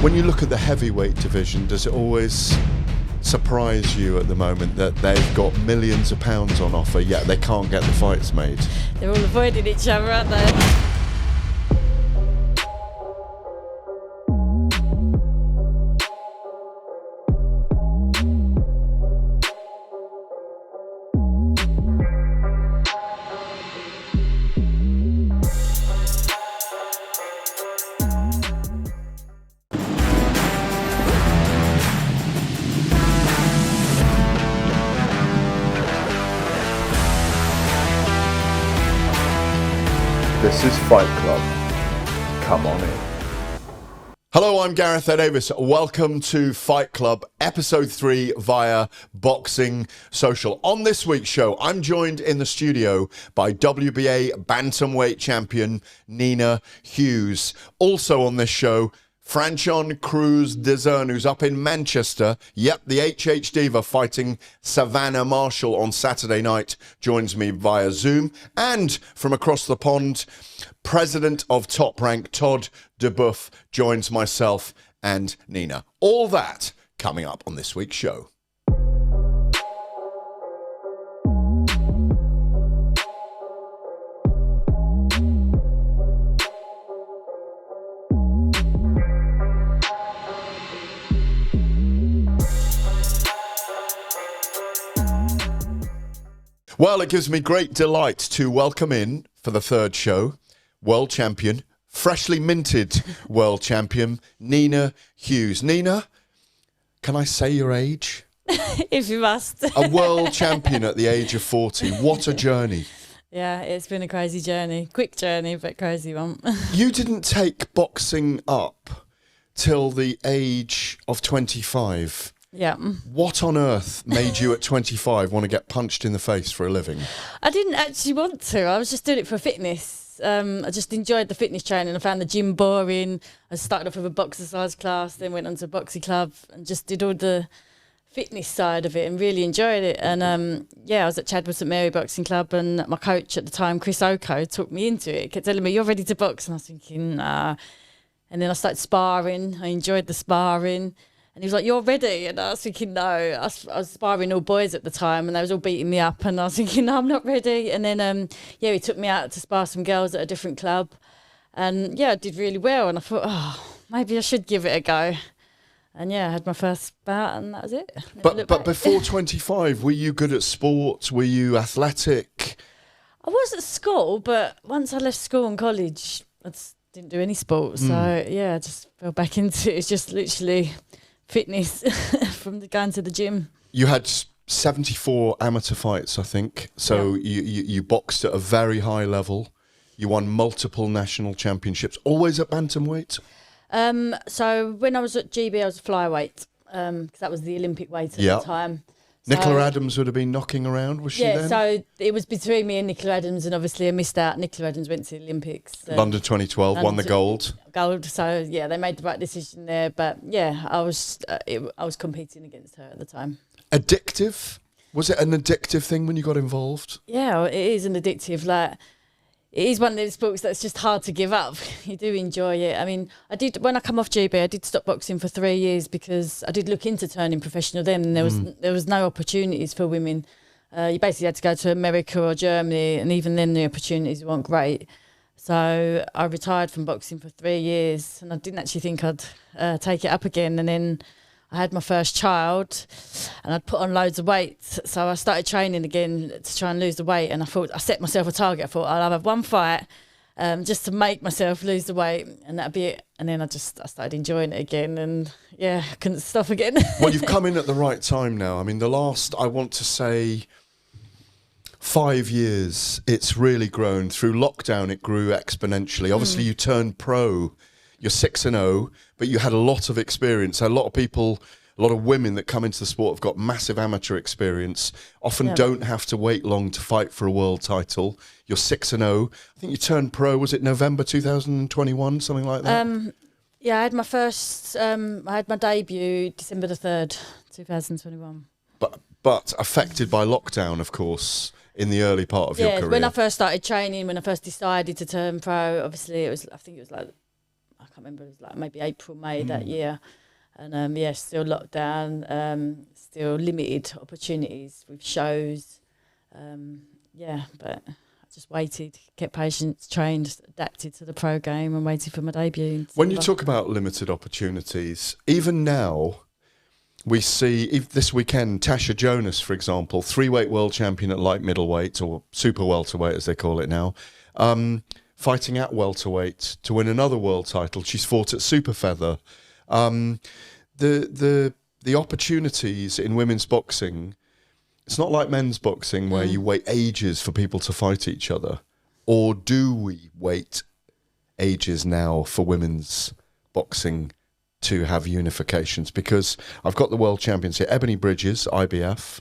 When you look at the heavyweight division, does it always surprise you at the moment that they've got millions of pounds on offer, yet they can't get the fights made? They're all avoiding each other, aren't they? This is Fight Club. Come on in. Hello, I'm Gareth A. Davies. Welcome to Fight Club, episode 3 via Boxing Social. On this week's show, I'm joined in the studio by WBA bantamweight champion Nina Hughes. Also on this show, Franchon Crews Dezurn, who's up in Manchester. Yep, the HH Diva fighting Savannah Marshall on Saturday night, joins me via Zoom. And from across the pond, President of Top Rank, Todd DuBoef, joins myself and Nina. All that coming up on this week's show. Well, it gives me great delight to welcome in for the third show, world champion, freshly minted world champion, Nina Hughes. Nina, can I say your age? If you must. A world champion at the age of 40. What a journey. Yeah, it's been a crazy journey. Quick journey, but crazy one. You didn't take boxing up till the age of 25. Yeah. What on earth made you at 25 want to get punched in the face for a living? I didn't actually want to. I was just doing it for fitness. I just enjoyed the fitness training. I found the gym boring. I started off with a boxercise class, then went on to a boxing club and just did all the fitness side of it and really enjoyed it. And I was at Chadwell St Mary Boxing Club, and my coach at the time, Chris Oko, took me into it. He kept telling me, "You're ready to box." And I was thinking, nah. And then I started sparring. I enjoyed the sparring. And he was like, "You're ready?" And I was thinking, no. I was sparring all boys at the time, and they was all beating me up. And I was thinking, no, I'm not ready. And then, he took me out to spar some girls at a different club. And, I did really well. And I thought, maybe I should give it a go. And, I had my first bout, and that was it. But before 25, were you good at sports? Were you athletic? I was at school, but once I left school and college, I just didn't do any sports. So, I just fell back into it. It's just literally fitness from going to the gym. You had 74 amateur fights, I think. So you boxed at a very high level. You won multiple national championships, always at bantamweight? So when I was at GB, I was a flyweight, because that was the Olympic weight at the time. Nicola Adams would have been knocking around, was she then? Yeah, so it was between me and Nicola Adams, and obviously I missed out. Nicola Adams went to the Olympics. London 2012, won the gold. So they made the right decision there. But I was competing against her at the time. Addictive? Was it an addictive thing when you got involved? Yeah, it is an addictive. It is one of those sports that's just hard to give up. You do enjoy it. I mean, when I come off GB, I did stop boxing for 3 years because I did look into turning professional then, and there was no opportunities for women. You basically had to go to America or Germany, and even then the opportunities weren't great. So I retired from boxing for 3 years, and I didn't actually think I'd take it up again. And then I had my first child, and I'd put on loads of weight. So I started training again to try and lose the weight. And I set myself a target. I thought I'll have one fight just to make myself lose the weight, and that'd be it. And then I started enjoying it again, and I couldn't stop again. Well, you've come in at the right time now. I mean, the last, I want to say, 5 years, it's really grown. Through lockdown, it grew exponentially. Obviously, you turned pro. You're 6-0, but you had a lot of experience. A lot of people, a lot of women that come into the sport have got massive amateur experience, often don't have to wait long to fight for a world title. You're 6-0. I think you turned pro, was it November 2021, something like that? I had my first, I had my debut December the 3rd, 2021. But affected by lockdown, of course, in the early part of your career. When I first started training, when I first decided to turn pro, obviously I think it was like, I can't remember, it was like maybe April, May that year. And still lockdown, still limited opportunities with shows. But I just waited, kept patient, trained, adapted to the pro game and waited for my debut. When you talk about limited opportunities, even now, we see this weekend Tasha Jonas, for example, 3-weight world champion at light middleweight, or super welterweight as they call it now, fighting at welterweight to win another world title. She's fought at super feather. The opportunities in women's boxing, it's not like men's boxing where you wait ages for people to fight each other. Or do we wait ages now for women's boxing to have unifications? Because I've got the world champions here, Ebony Bridges, IBF,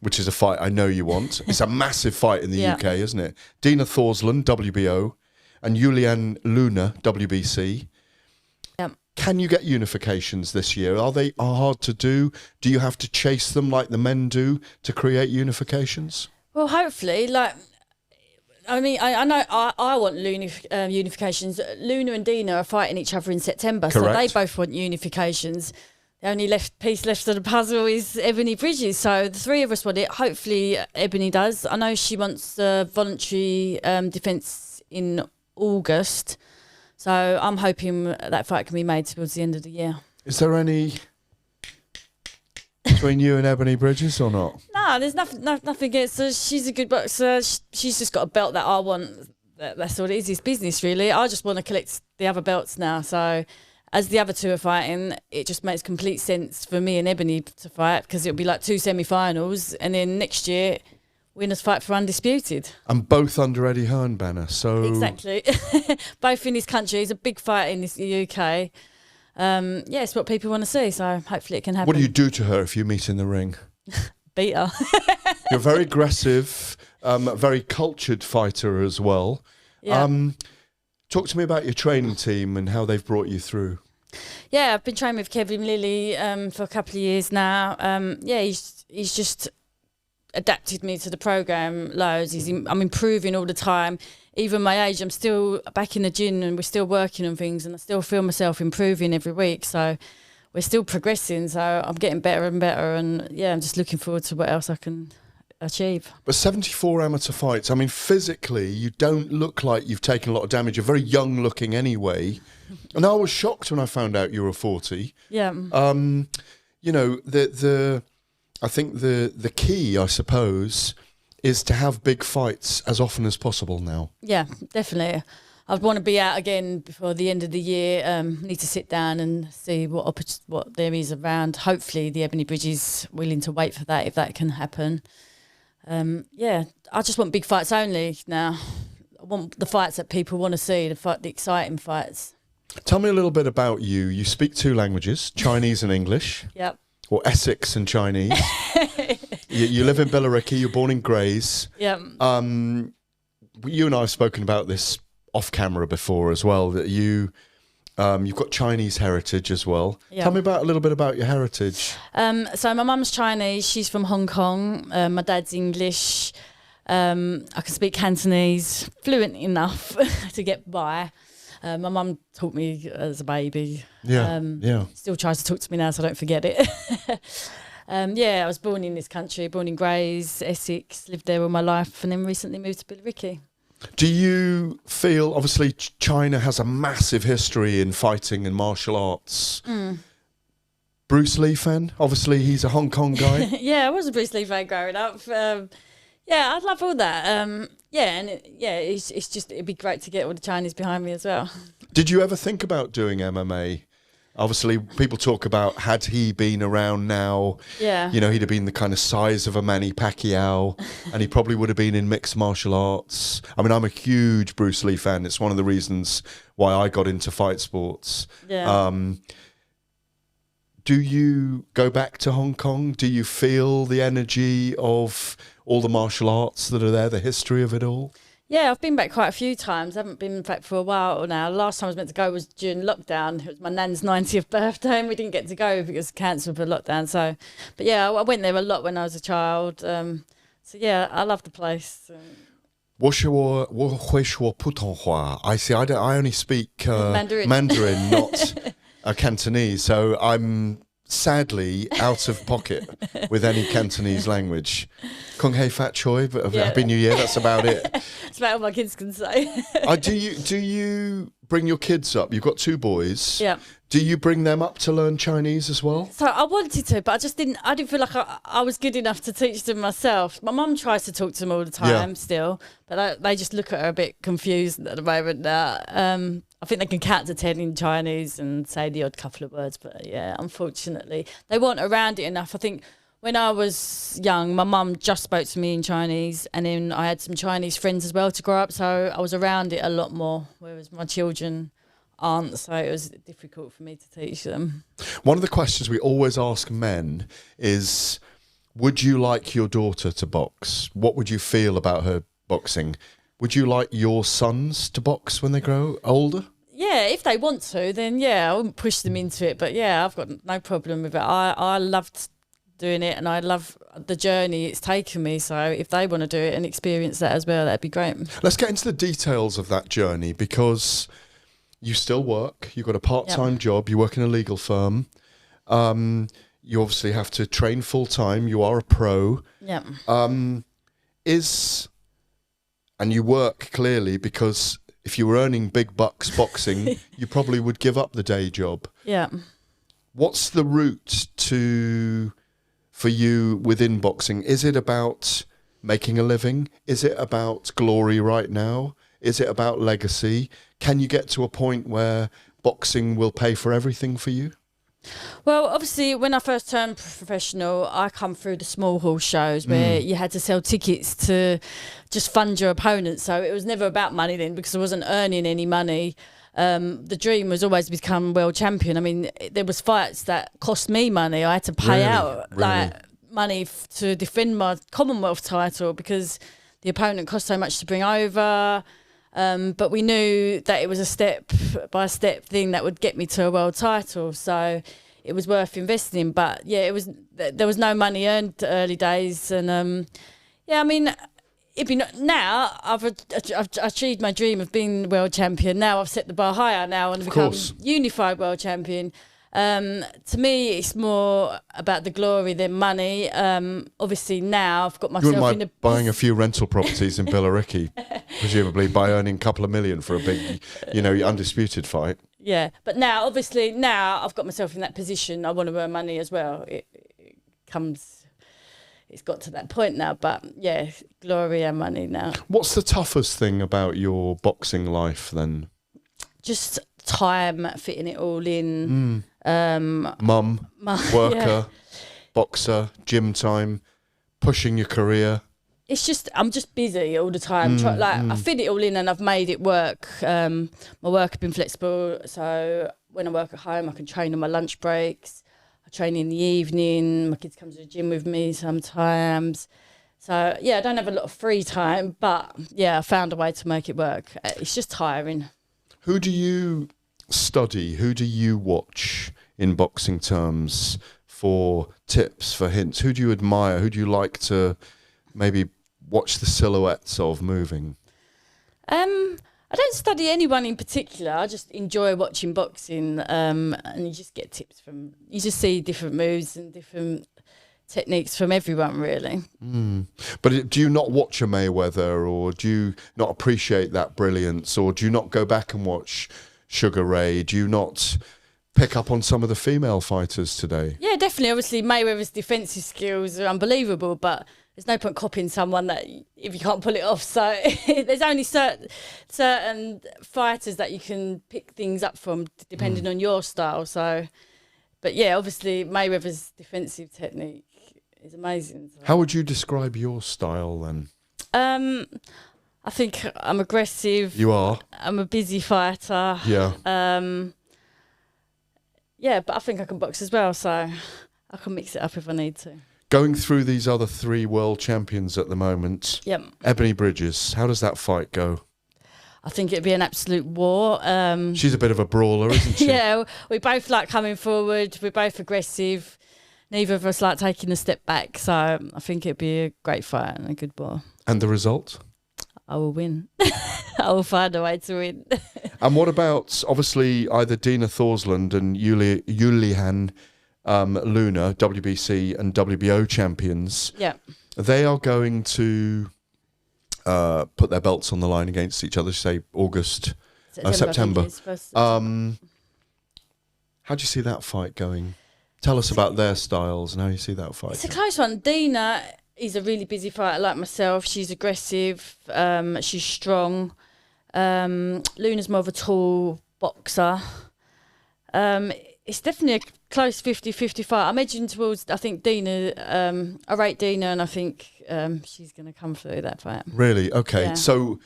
which is a fight I know you want. It's a massive fight in the UK, isn't it? Dina Thorsland, WBO, and Julianne Luna, WBC. Can you get unifications this year? Are they hard to do? Do you have to chase them like the men do to create unifications? Well, hopefully, I know I want unifications. Luna and Dina are fighting each other in September, Correct. so they both want unifications. The only piece left of the puzzle is Ebony Bridges, so the three of us want it. Hopefully, Ebony does. I know she wants voluntary defence in August, so I'm hoping that fight can be made towards the end of the year. Is there any between you and Ebony Bridges or not? No, there's nothing against her. She's a good boxer. She's just got a belt that I want. That's all it is. It's business, really. I just want to collect the other belts now. So as the other two are fighting, it just makes complete sense for me and Ebony to fight, because it'll be like 2 semi-finals, and then next year winners fight for undisputed. And both under Eddie Hearn banner. So Exactly. Both in this country. It's a big fight in the UK. It's what people want to see, so hopefully it can happen. what do you do to her if you meet in the ring? Beat her. You're very aggressive, very cultured fighter as well. Yeah. Talk to me about your training team and how they've brought you through. Yeah, I've been training with Kevin Lilly for a couple of years now. He's just adapted me to the program loads. I'm improving all the time. Even my age, I'm still back in the gym and we're still working on things, and I still feel myself improving every week. So we're still progressing. So I'm getting better and better, and I'm just looking forward to what else I can achieve. But 74 amateur fights, I mean, physically, you don't look like you've taken a lot of damage. You're very young looking anyway. And I was shocked when I found out you were 40. Yeah. I think the key, I suppose, is to have big fights as often as possible now. Yeah, definitely. I'd want to be out again before the end of the year. Need to sit down and see what there is around. Hopefully the Ebony Bridge is willing to wait for that, if that can happen. I just want big fights only now. I want the fights that people want to see, the exciting fights. Tell me a little bit about you. You speak 2 languages, Chinese and English. Yep. Or Essex and Chinese. you live in Billericay, you're born in Grays. Yep. You and I have spoken about this off camera before as well, that you've got Chinese heritage as well. Yep. Tell me a little bit about your heritage. So my mum's Chinese, she's from Hong Kong. My dad's English. I can speak Cantonese, fluent enough to get by. My mum taught me as a baby. Still tries to talk to me now, so I don't forget it. I was born in this country, born in Grays, Essex, lived there all my life, and then recently moved to Billericay. Do you feel, obviously China has a massive history in fighting and martial arts. Bruce Lee fan? Obviously he's a Hong Kong guy. Yeah, I was a Bruce Lee fan growing up. I'd love all that. It's just, it'd be great to get all the Chinese behind me as well. Did you ever think about doing MMA? Obviously, people talk about, had he been around now, he'd have been the kind of size of a Manny Pacquiao, and he probably would have been in mixed martial arts. I mean, I'm a huge Bruce Lee fan. It's one of the reasons why I got into fight sports. Yeah. Do you go back to Hong Kong? Do you feel the energy of all the martial arts that are there, the history of it all? Yeah, I've been back quite a few times. I haven't been back for a while now. The last time I was meant to go was during lockdown. It was my nan's 90th birthday, and we didn't get to go because it was cancelled for lockdown. So, I went there a lot when I was a child. I love the place. I see. I only speak Mandarin, not Cantonese. So I'm sadly out of pocket with any Cantonese language. Kung Hei Fat Choi, but Happy New Year. That's about it. That's about all my kids can say. Do you bring your kids up? You've got 2 boys. Yeah. Do you bring them up to learn Chinese as well? So I wanted to, but I didn't feel like I was good enough to teach them myself. My mum tries to talk to them all the time still, but they just look at her a bit confused at the moment now. I think they can count to 10 in Chinese and say the odd couple of words, but yeah, unfortunately, they weren't around it enough. I think when I was young, my mum just spoke to me in Chinese, and then I had some Chinese friends as well to grow up, so I was around it a lot more, whereas my children aren't, so it was difficult for me to teach them. One of the questions we always ask men is, would you like your daughter to box? What would you feel about her boxing? Would you like your sons to box when they grow older? Yeah, if they want to, then yeah, I wouldn't push them into it, but yeah, I've got no problem with it. I loved doing it, and I love the journey it's taken me, so if they want to do it and experience that as well, that'd be great. Let's get into the details of that journey, because you still work, you've got a part-time job, you work in a legal firm, you obviously have to train full-time, you are a pro. Yeah. And you work clearly, because if you were earning big bucks boxing, you probably would give up the day job. Yeah. What's the route for you within boxing? Is it about making a living? Is it about glory right now? Is it about legacy? Can you get to a point where boxing will pay for everything for you? Well, obviously, when I first turned professional, I come through the small hall shows where you had to sell tickets to just fund your opponent. So it was never about money then, because I wasn't earning any money. The dream was always to become world champion. I mean, there was fights that cost me money. I had to pay out like money to defend my Commonwealth title, because the opponent cost so much to bring over. But we knew that it was a step-by-step thing that would get me to a world title, so it was worth investing in. But yeah, there was no money earned early days, and yeah, I mean, now I've achieved my dream of being world champion. Now I've set the bar higher. Now I want to become unified world champion. To me, it's more about the glory than money. Obviously, now I've got myself in buying a few rental properties in Billericay, presumably by earning a couple of million for a big, undisputed fight. Yeah, but now, obviously, I've got myself in that position. I want to earn money as well. It's got to that point now, but yeah, glory and money now. What's the toughest thing about your boxing life then? Just time, fitting it all in. Mum, worker, boxer, gym time, pushing your career. It's just, I'm just busy all the time. I fit it all in and I've made it work. My work has been flexible, so when I work at home, I can train on my lunch breaks. I train in the evening. My kids come to the gym with me sometimes. So yeah, I don't have a lot of free time, but yeah, I found a way to make it work. It's just tiring. Who do you study? Who do you watch in boxing terms for tips, for hints? Who do you admire? Who do you like to maybe watch the silhouettes of moving? I don't study anyone in particular. I just enjoy watching boxing, and you just get tips you just see different moves and different techniques from everyone, really. But do you not watch a Mayweather, or do you not appreciate that brilliance, or do you not go back and watch Sugar Ray? Do you not pick up on some of the female fighters today? Yeah, definitely. Obviously, Mayweather's defensive skills are unbelievable, but there's no point copying someone that if you can't pull it off. So there's only certain fighters that you can pick things up from depending on your style. So, but yeah, obviously Mayweather's defensive technique is amazing. So. How would you describe your style then? I think I'm aggressive. You are? I'm a busy fighter. Yeah. Yeah, but I think I can box as well, so I can mix it up if I need to. Going through these other 3 world champions at the moment. Yep. Ebony Bridges, how does that fight go? I think it'd be an absolute war. She's a bit of a brawler, isn't she? Yeah, we both like coming forward. We're both aggressive. Neither of us like taking a step back. So I think it'd be a great fight and a good war. And the result? I will win. I will find a way to win. And what about, obviously, either Dina Thorsland and Julian Luna, WBC and WBO champions? Yeah. They are going to put their belts on the line against each other, say September. How do you see that fight going? Tell us about their styles and how you see that fight. It's a close one. Dina is a really busy fighter like myself. She's aggressive. She's strong. Luna's more of a tall boxer. It's definitely a close 50-50 fight. I'm edging towards, I think, Dina. I rate Dina, and I think she's going to come through that fight. Really? Okay. Yeah. So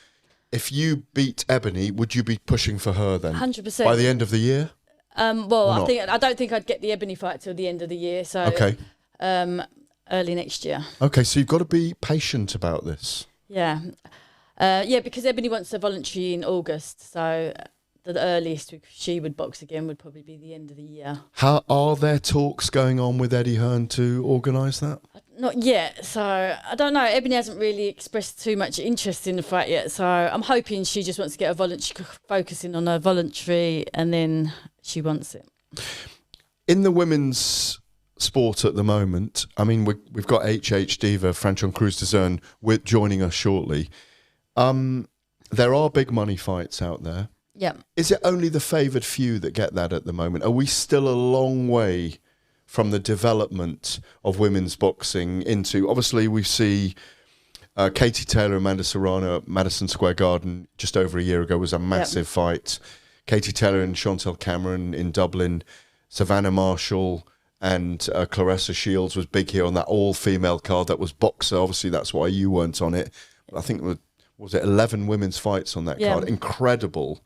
if you beat Ebony, would you be pushing for her then? 100%. By the end of the year? Well, I don't think I'd get the Ebony fight till the end of the year. So okay. Early next year. Okay, so you've got to be patient about this. Yeah. Because Ebony wants a voluntary in August, so the earliest she would box again would probably be the end of the year. How are there talks going on with Eddie Hearn to organise that? Not yet, so I don't know. Ebony hasn't really expressed too much interest in the fight yet, so I'm hoping she just wants to get a voluntary, focusing on her voluntary, and then she wants it. In the women's sport at the moment, I mean, we've got HH Diva, Franchon Crews Dezurn, joining us shortly. There are big money fights out there. Yeah. Is it only the favoured few that get that at the moment? Are we still a long way from the development of women's boxing into... Obviously, we see Katie Taylor, Amanda Serrano at Madison Square Garden just over a year ago was a massive fight. Katie Taylor and Chantel Cameron in Dublin. Savannah Marshall and Clarissa Shields was big here on that all-female card. That was boxer. Obviously, that's why you weren't on it. I think was it 11 women's fights on that card? Incredible.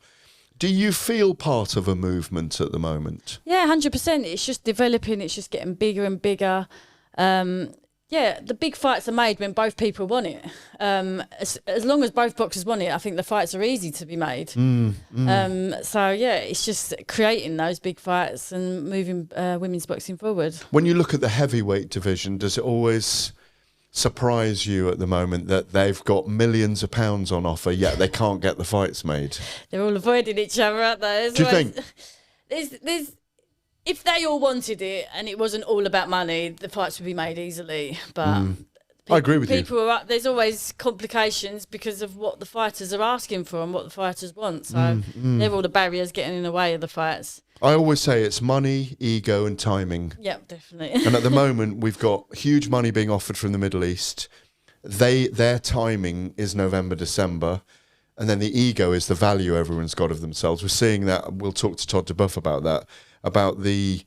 Do you feel part of a movement at the moment? Yeah, 100%. It's just developing. It's just getting bigger and bigger. The big fights are made when both people want it. As long as both boxers want it, I think the fights are easy to be made. It's just creating those big fights and moving women's boxing forward. When you look at the heavyweight division, does it always surprise you at the moment that they've got millions of pounds on offer, yet they can't get the fights made? They're all avoiding each other, aren't they? Do you think? If they all wanted it and it wasn't all about money, the fights would be made easily. But I agree with you. There's always complications because of what the fighters are asking for and what the fighters want. So they're all the barriers getting in the way of the fights. I always say it's money, ego and timing. Yeah, definitely. And at the moment, we've got huge money being offered from the Middle East. Their timing is November, December. And then the ego is the value everyone's got of themselves. We're seeing that. We'll talk to Todd DuBoef about that. About the,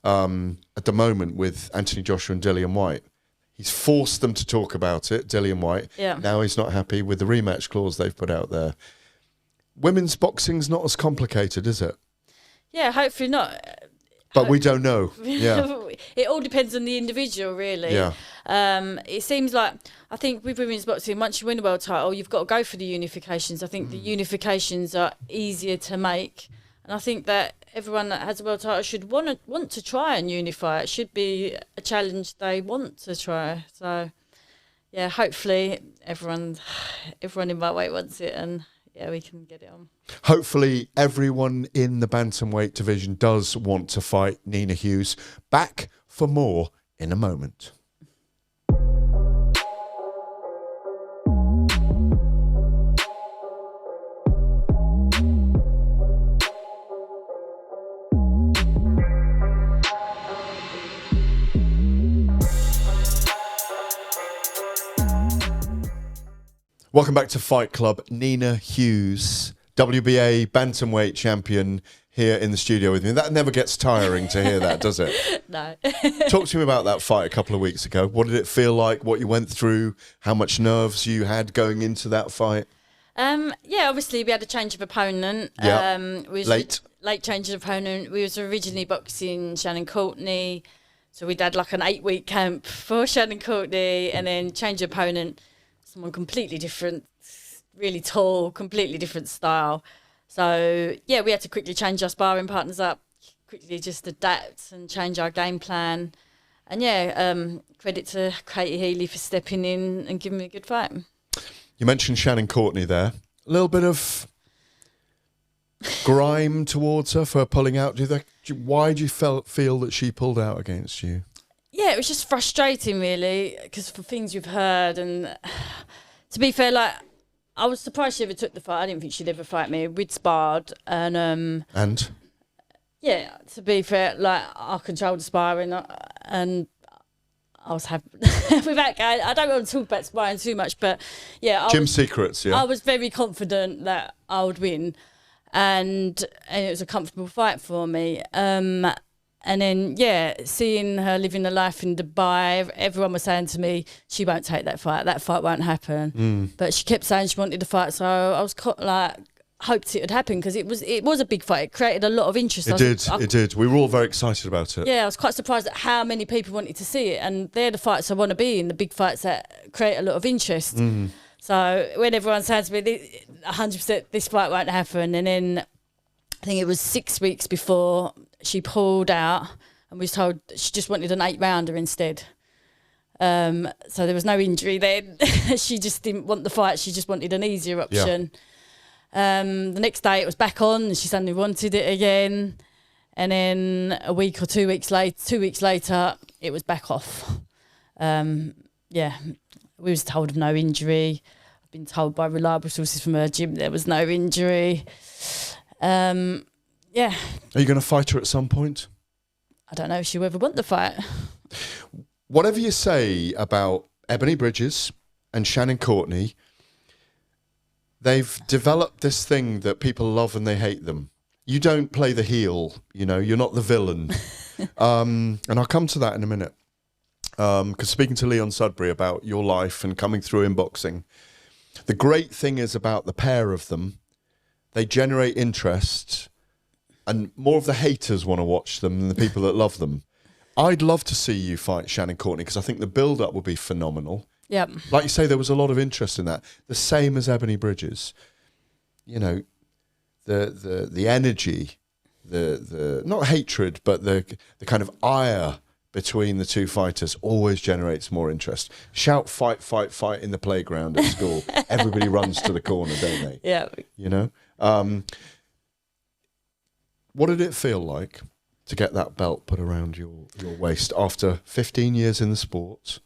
at the moment with Anthony Joshua and Dillian White. He's forced them to talk about it, Dillian White. Yeah. Now he's not happy with the rematch clause they've put out there. Women's boxing's not as complicated, is it? Yeah, hopefully not. But we don't know. Yeah. It all depends on the individual, really. Yeah. It seems like, I think with women's boxing, once you win a world title, you've got to go for the unifications. I think the unifications are easier to make. And I think that everyone that has a world title should want to try and unify. It should be a challenge they want to try. So, yeah, hopefully everyone in my weight wants it, and yeah, we can get it on. Hopefully everyone in the bantamweight division does want to fight Nina Hughes. Back for more in a moment. Welcome back to Fight Club. Nina Hughes, WBA bantamweight champion, here in the studio with me. That never gets tiring to hear that, does it? No. Talk to me about that fight a couple of weeks ago. What did it feel like? What you went through? How much nerves you had going into that fight? Obviously we had a change of opponent. Yeah. Late change of opponent. We was originally boxing Shannon Courtney, so we'd had like an 8-week camp for Shannon Courtney, and then change of opponent. Someone completely different, really tall, completely different style. So, yeah, we had to quickly change our sparring partners up, quickly just adapt and change our game plan. And, credit to Katie Healy for stepping in and giving me a good fight. You mentioned Shannon Courtney there. A little bit of grime towards her for pulling out. Why do you feel that she pulled out against you? Yeah, it was just frustrating, really, because for things we've heard, and to be fair, like, I was surprised she ever took the fight. I didn't think she'd ever fight me. We'd sparred, and yeah, to be fair, like, I controlled the sparring, and I was happy with that guy. I don't want to talk about sparring too much, but yeah, Gym secrets. Yeah, I was very confident that I would win, and it was a comfortable fight for me. And then, yeah, seeing her living the life in Dubai, everyone was saying to me, she won't take that fight won't happen. But she kept saying she wanted the fight, so I was hoped it would happen, because it was a big fight. It created a lot of interest. It did. We were all very excited about it. Yeah, I was quite surprised at how many people wanted to see it, and they're the fights I want to be in, the big fights that create a lot of interest. So when everyone said to me, 100% this fight won't happen, and then I think it was 6 weeks before she pulled out and was told she just wanted an 8-rounder instead. So there was no injury then. She just didn't want the fight. She just wanted an easier option. Yeah. The next day it was back on, and she suddenly wanted it again. And then a week or 2 weeks later, it was back off. Yeah, we was told of no injury. I've been told by reliable sources from her gym there was no injury. Yeah. Are you going to fight her at some point? I don't know if she'll ever want the fight. Whatever you say about Ebony Bridges and Shannon Courtney, they've developed this thing that people love and they hate them. You don't play the heel, you're not the villain. And I'll come to that in a minute. Because speaking to Leon Sudbury about your life and coming through in boxing, the great thing is about the pair of them, they generate interest, and more of the haters want to watch them than the people that love them. I'd love to see you fight Shannon Courtney, because I think the build-up will be phenomenal. Yeah. Like you say, there was a lot of interest in that. The same as Ebony Bridges. The energy, the not hatred, but the kind of ire between the two fighters always generates more interest. Shout, fight, fight, fight in the playground at school. Everybody runs to the corner, don't they? Yeah. What did it feel like to get that belt put around your waist after 15 years in the sport,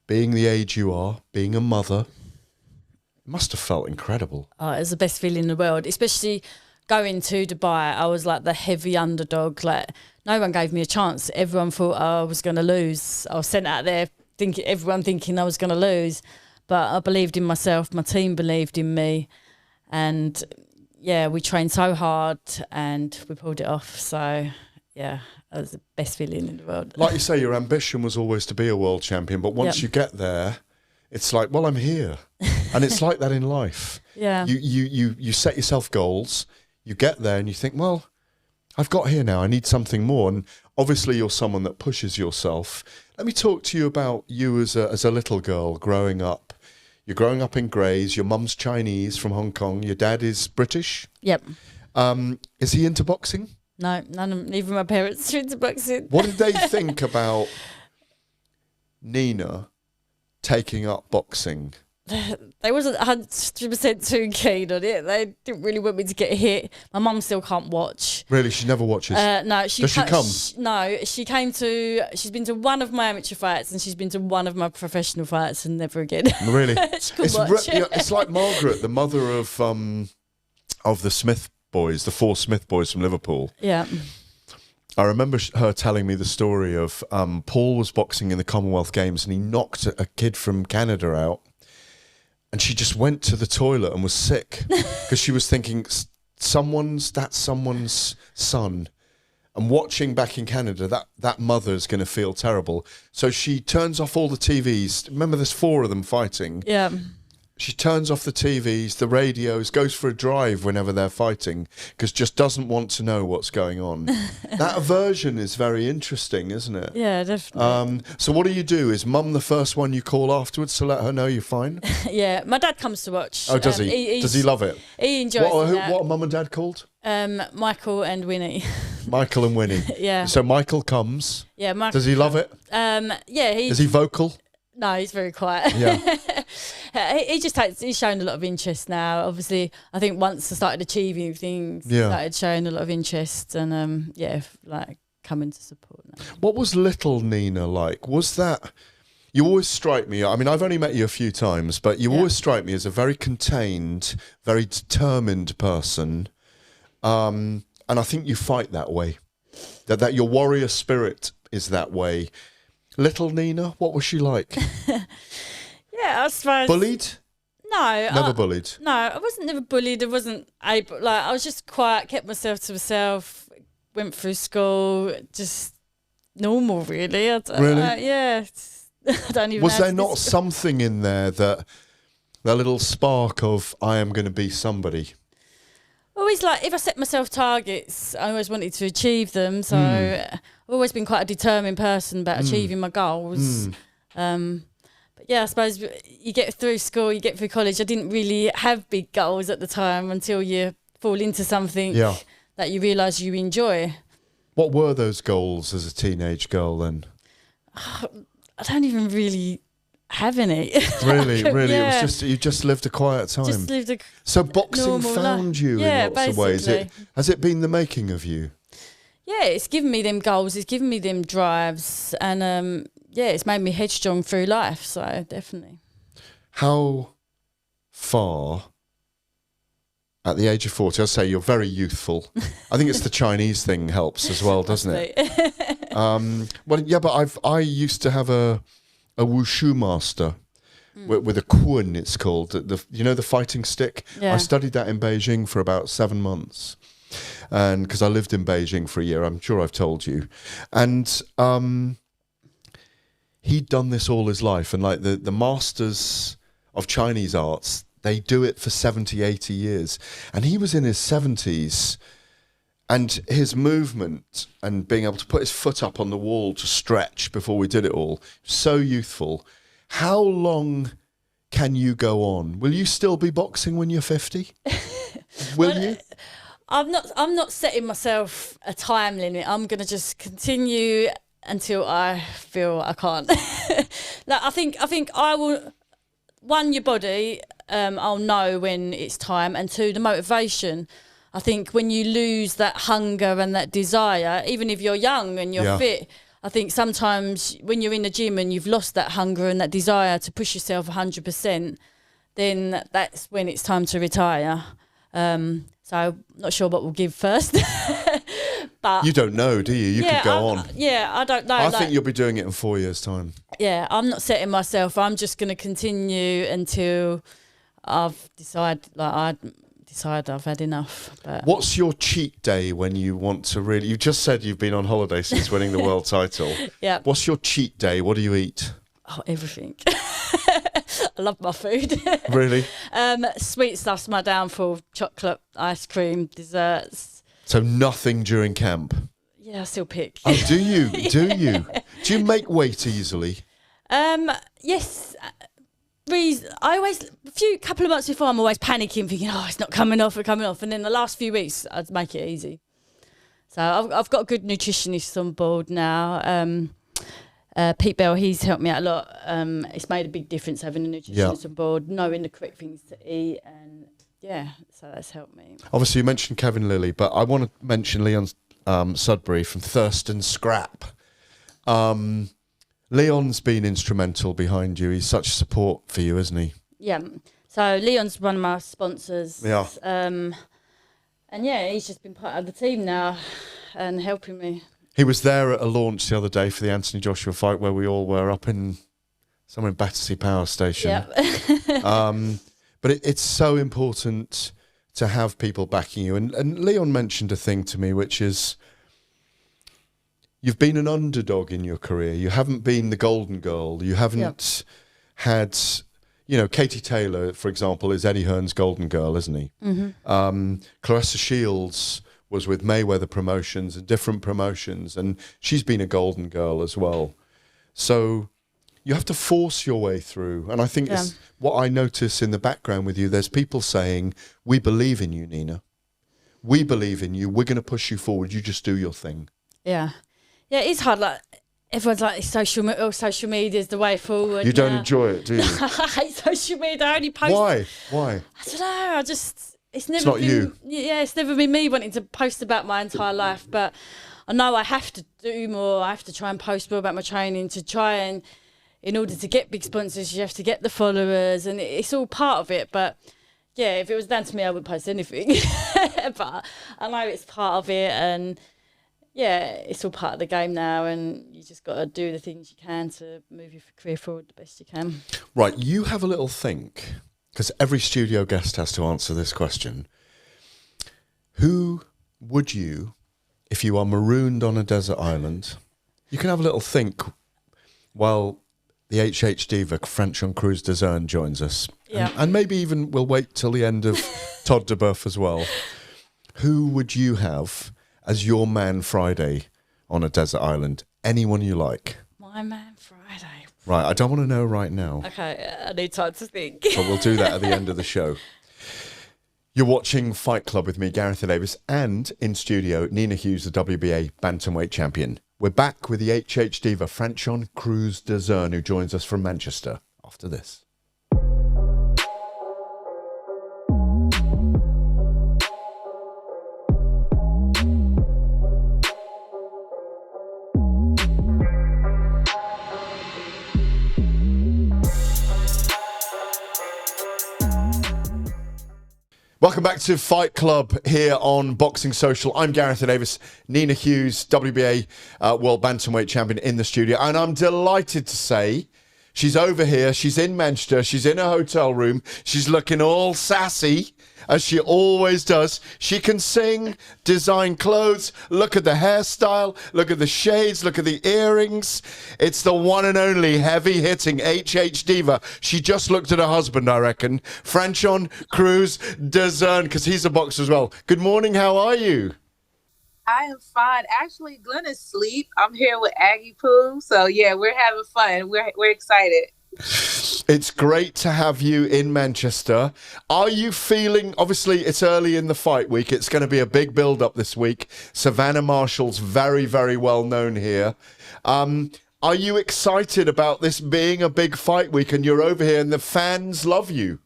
being the age you are, being a mother? It must have felt incredible. Oh, it was the best feeling in the world, especially going to Dubai. I was like the heavy underdog. Like, no one gave me a chance. Everyone thought I was going to lose. I was sent out there everyone thinking I was going to lose. But I believed in myself. My team believed in me. And yeah, we trained so hard and we pulled it off. So yeah, it was the best feeling in the world. Like you say, your ambition was always to be a world champion. But once you get there, it's like, well, I'm here. And it's like that in life. Yeah. You set yourself goals. You get there and you think, well, I've got here now. I need something more. And obviously you're someone that pushes yourself. Let me talk to you about you as a little girl growing up. You're growing up in Grays. Your mum's Chinese from Hong Kong. Your dad is British. Yep. Is he into boxing? No, neither of my parents are into boxing. What did they think about Nina taking up boxing? They wasn't 100% too keen on it. They didn't really want me to get hit. My mum still can't watch. Really? She never watches? No. Does she come? No, she's been to one of my amateur fights and she's been to one of my professional fights and never again. Really? Watch. It's like Margaret, the mother of the Smith boys, the 4 Smith boys from Liverpool. Yeah. I remember her telling me the story of Paul was boxing in the Commonwealth Games and he knocked a kid from Canada out. And she just went to the toilet and was sick because she was thinking, that's someone's son. And watching back in Canada, that mother's going to feel terrible. So she turns off all the TVs. Remember, there's 4 of them fighting. Yeah. She turns off the TVs, the radios, goes for a drive whenever they're fighting because just doesn't want to know what's going on. That aversion is very interesting, isn't it? Yeah, definitely. So what do? Is mum the first one you call afterwards to let her know you're fine? Yeah, my dad comes to watch. Oh, does he? Does he love it? He enjoys it. What are mum and dad called? Michael and Winnie. Michael and Winnie. Yeah. So Michael comes. Yeah, Michael. Does he love it? Yeah. Is he vocal? No, he's very quiet. Yeah. he's shown a lot of interest now. Obviously, I think once I started achieving things, he started showing a lot of interest, and like coming to support now. What was little Nina like? Was that... You always strike me, I mean, I've only met you a few times, but you always strike me as a very contained, very determined person. And I think you fight that way. That your warrior spirit is that way. Little Nina, what was she like? Yeah, I suppose. Bullied? No. Never bullied? No, I wasn't never bullied. I wasn't able, like, I was just quiet, kept myself to myself, went through school, just normal, really. Really? Yeah. I don't even Was know there not something in there that little spark of I am going to be somebody? Always, like, if I set myself targets, I always wanted to achieve them. So I've always been quite a determined person about achieving my goals. But yeah, I suppose you get through school, you get through college. I didn't really have big goals at the time until you fall into something that you realise you enjoy. What were those goals as a teenage girl then? I don't even really have any. Really? It was just, you just lived a quiet time. Just lived a So boxing normal found life. you in lots of ways. Basically. Has it been the making of you? Yeah, it's given me them goals, it's given me them drives, and it's made me headstrong through life, so definitely. How far, at the age of 40, I'll say you're very youthful. I think it's the Chinese thing helps as well, doesn't it? Well, yeah, but I used to have a wushu master with a kun, it's called. The fighting stick. Yeah. I studied that in Beijing for about 7 months, and because I lived in Beijing for a year, I'm sure I've told you, and he'd done this all his life, and like the masters of Chinese arts, they do it for 70, 80 years, and he was in his 70s. And his movement and being able to put his foot up on the wall to stretch before we did it all, so youthful. How long can you go on? Will you still be boxing when you're 50? Will you? I'm not setting myself a time limit. I'm going to just continue until I feel I can't. Like, I think I will... One, your body, I'll know when it's time. And two, the motivation. I think when you lose that hunger and that desire, even if you're young and you're fit, I think sometimes when you're in the gym and you've lost that hunger and that desire to push yourself 100%, then that's when it's time to retire. So I'm not sure what we'll give first. But you don't know, do you? You could go on. Yeah, I don't know. I think you'll be doing it in 4 years' time. Yeah, I'm not setting myself. I'm just going to continue until I've decided, I've had enough. But what's your cheat day when you want to really... You just said you've been on holiday since winning the world title. Yeah. What's your cheat day? What do you eat? Oh, everything. I love my food. Really? Sweet stuff's my downfall. Chocolate, ice cream, desserts. So nothing during camp? Yeah, I still pick. Oh, do you? Do you? Do you make weight easily? Yes. A couple of months before, I'm always panicking, thinking, oh, it's not coming off, and then the last few weeks, I'd make it easy. So I've got a good nutritionist on board now. Pete Bell, he's helped me out a lot. It's made a big difference having a nutritionist on board, knowing the correct things to eat, and so that's helped me. Obviously, you mentioned Kevin Lilly, but I want to mention Leon Sudbury from Thurston Scrap. Leon's been instrumental behind you. He's such support for you, isn't he? Yeah. So Leon's one of my sponsors. Yeah. And he's just been part of the team now and helping me. He was there at a launch the other day for the Anthony Joshua fight where we all were up in somewhere in Battersea Power Station. Yeah. But it's so important to have people backing you. And Leon mentioned a thing to me, which is... You've been an underdog in your career. You haven't been the golden girl. You haven't had, Katie Taylor, for example, is Eddie Hearn's golden girl, isn't he? Mm-hmm. Clarissa Shields was with Mayweather Promotions and different promotions, and she's been a golden girl as well. So you have to force your way through. And I think it's what I notice in the background with you. There's people saying, we believe in you, Nina. We believe in you. We're going to push you forward. You just do your thing. Yeah. Yeah, it's hard. Like, everyone's like, social media is the way forward. You don't enjoy it, do you? I hate social media. I only post. Why? I don't know. It's never not been you. Yeah, it's never been me wanting to post about my entire life. But I know I have to do more. I have to try and post more about my training to try and, in order to get big sponsors, you have to get the followers, and it's all part of it. But yeah, if it was down to me, I would post anything. But I know it's part of it, and yeah, it's all part of the game now, and you just got to do the things you can to move your career forward the best you can. Right, you have a little think, because every studio guest has to answer this question. Who would you, if you are marooned on a desert island, you can have a little think while the HH diva Franchon Crews Dezurn joins us. Yeah. And maybe even we'll wait till the end of Todd DuBoef as well. Who would you have as your man Friday on a desert island? Anyone you like. My man Friday. Right, I don't want to know right now. Okay, I need time to think. But we'll do that at the end of the show. You're watching Fight Club with me, Gareth A, and in studio, Nina Hughes, the WBA bantamweight champion. We're back with the HH diva Franchon Crews Dezurn, who joins us from Manchester after this. Welcome back to Fight Club here on Boxing Social. I'm Gareth A. Nina Hughes, WBA World Bantamweight Champion in the studio. And I'm delighted to say she's over here. She's in Manchester. She's in a hotel room. She's looking all sassy, as she always does. She can sing, design clothes, look at the hairstyle, look at the shades, look at the earrings. It's the one and only heavy-hitting HH diva. She just looked at her husband, I reckon, Franchon Crews Dezurn, because he's a boxer as well. Good morning, how are you? I am fine. Actually, Glenn is asleep. I'm here with Aggie Pooh. So, yeah, we're having fun. We're excited. It's great to have you in Manchester. Are you feeling, obviously it's early in the fight week, it's going to be a big build-up this week. Savannah Marshall's very, very well known here. Are you excited about this being a big fight week and you're over here and the fans love you?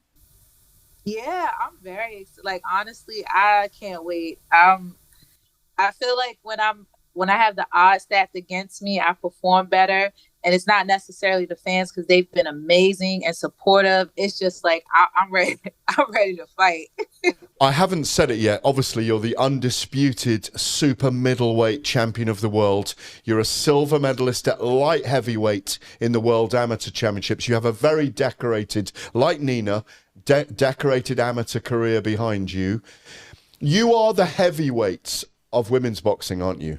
Yeah, I'm very, like, honestly, I can't wait. I feel like when I have the odds stacked against me, I perform better. And it's not necessarily the fans, because they've been amazing and supportive. It's just like I'm ready. I'm ready to fight. I haven't said it yet. Obviously, you're the undisputed super-middleweight champion of the world. You're a silver medalist at light heavyweight in the World Amateur Championships. You have a very decorated, like Nina, decorated amateur career behind you. You are the heavyweights of women's boxing, aren't you?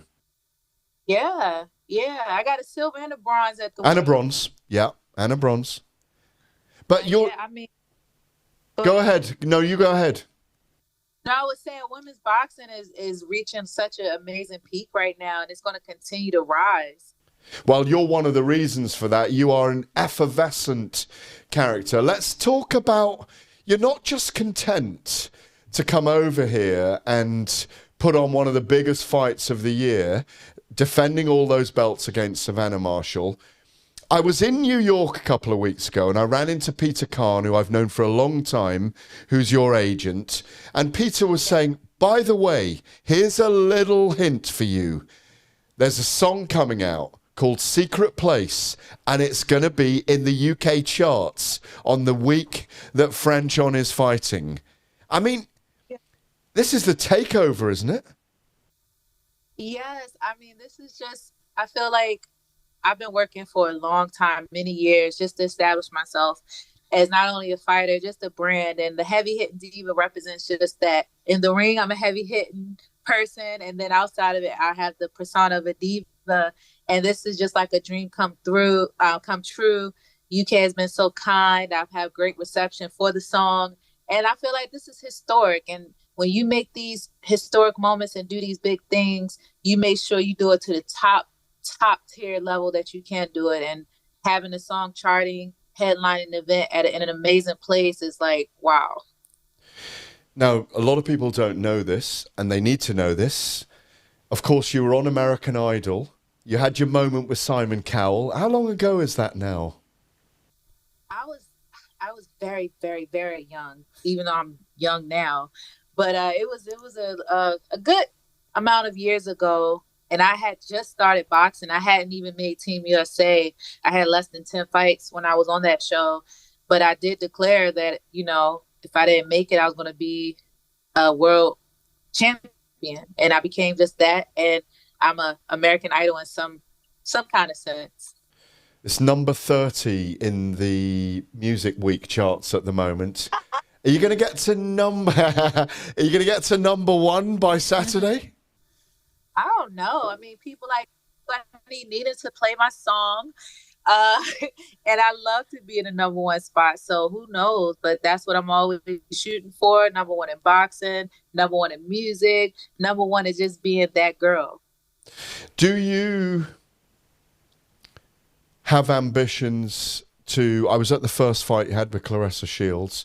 Yeah. I got a silver and a bronze at the. And a bronze, yeah, and a bronze. But you're. Yeah, I mean. Go ahead. No, you go ahead. No, I was saying women's boxing is reaching such an amazing peak right now, and it's going to continue to rise. Well, you're one of the reasons for that. You are an effervescent character. Let's talk about, you're not just content to come over here and put on one of the biggest fights of the year, defending all those belts against Savannah Marshall. I was in New York a couple of weeks ago and I ran into Peter Khan, who I've known for a long time, who's your agent. And Peter was saying, by the way, here's a little hint for you. There's a song coming out called Secret Place, and it's going to be in the UK charts on the week that Franchon is fighting. I mean, this is the takeover, isn't it? Yes, I mean, this is just, I feel like I've been working for a long time, many years, just to establish myself as not only a fighter, just a brand. And the heavy hitting diva represents just that. In the ring, I'm a heavy hitting person. And then outside of it, I have the persona of a diva. And this is just like a dream come true. UK has been so kind. I've had great reception for the song. And I feel like this is historic. And when you make these historic moments and do these big things, you make sure you do it to the top tier level that you can do it. And having a song charting, headlining an event in an amazing place is like, wow. Now, a lot of people don't know this, and they need to know this. Of course, you were on American Idol. You had your moment with Simon Cowell. How long ago is that now? I was very, very, very young, even though I'm young now. But it was a good amount of years ago, and I had just started boxing. I hadn't even made Team USA. I had less than 10 fights when I was on that show. But I did declare that, you know, if I didn't make it, I was going to be a world champion. And I became just that. And I'm a American Idol in some kind of sense. It's number 30 in the Music Week charts at the moment. Are you going to get to number? Are you going to get to number one by Saturday? I don't know. I mean, people like me needed to play my song, and I love to be in the number one spot. So who knows? But that's what I'm always shooting for: number one in boxing, number one in music, number one is just being that girl. Do you have ambitions to... I was at the first fight you had with Claressa Shields.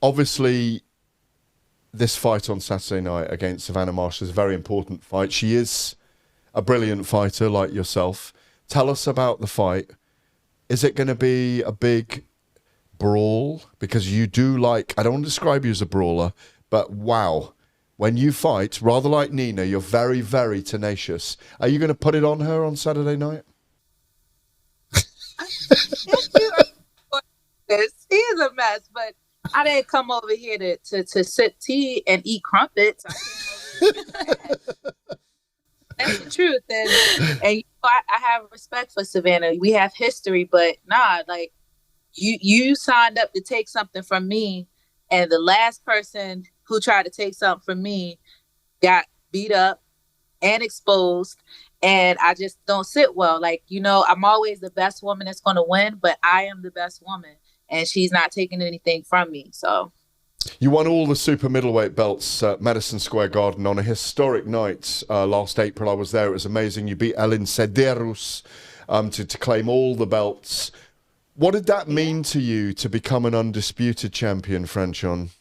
Obviously, this fight on Saturday night against Savannah Marshall is a very important fight. She is a brilliant fighter like yourself. Tell us about the fight. Is it going to be a big brawl? Because you do like... I don't want to describe you as a brawler, but wow. When you fight, rather like Nina, you're very, very tenacious. Are you going to put it on her on Saturday night? He is a mess, but I didn't come over here to sip tea and eat crumpets. I came over here That's the truth. And you know, I have respect for Savannah. We have history, but like you signed up to take something from me, and the last person who tried to take something from me got beat up and exposed. And I just don't sit well. Like, you know, I'm always the best woman that's going to win, but I am the best woman. And she's not taking anything from me. So you won all the super middleweight belts at Madison Square Garden on a historic night last April. I was there. It was amazing. You beat Elin Cederus to claim all the belts. What did that mean to you to become an undisputed champion, Franchon?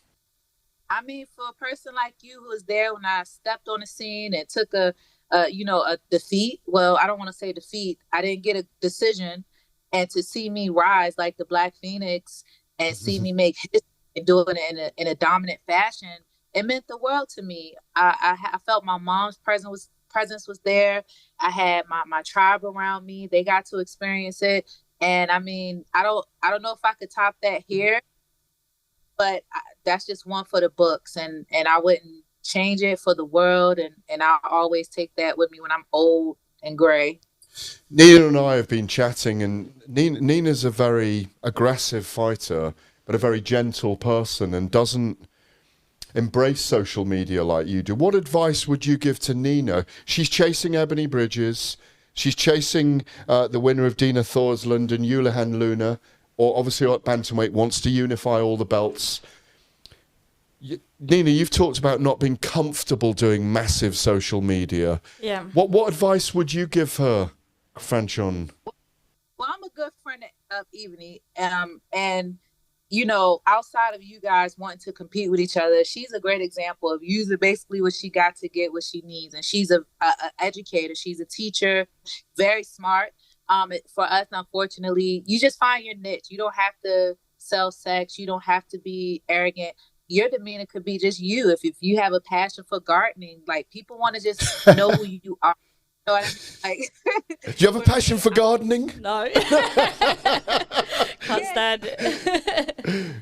I mean, for a person like you who was there when I stepped on the scene and took a defeat. Well, I don't want to say defeat. I didn't get a decision. And to see me rise like the Black Phoenix and see me make history and do it in a dominant fashion, it meant the world to me. I felt my mom's presence was there. I had my tribe around me. They got to experience it. And I mean, I don't know if I could top that here, but that's just one for the books. And I wouldn't change it for the world. And I'll always take that with me when I'm old and gray. Nina and I have been chatting, and Nina's a very aggressive fighter, but a very gentle person and doesn't embrace social media like you do. What advice would you give to Nina? She's chasing Ebony Bridges. She's chasing the winner of Dina Thorsland and Yulihan Luna, or obviously at bantamweight, wants to unify all the belts. Nina, you've talked about not being comfortable doing massive social media. Yeah. What advice would you give her, Franchon? Well, I'm a good friend of Ebony, and you know, outside of you guys wanting to compete with each other, she's a great example of using basically what she got to get what she needs. And she's a educator. She's a teacher, very smart. For us, unfortunately, you just find your niche. You don't have to sell sex. You don't have to be arrogant. Your demeanor could be just you. If you have a passion for gardening, like people want to just know who you are. You know what I mean? Like, do you have a passion for gardening? No. Can't stand it.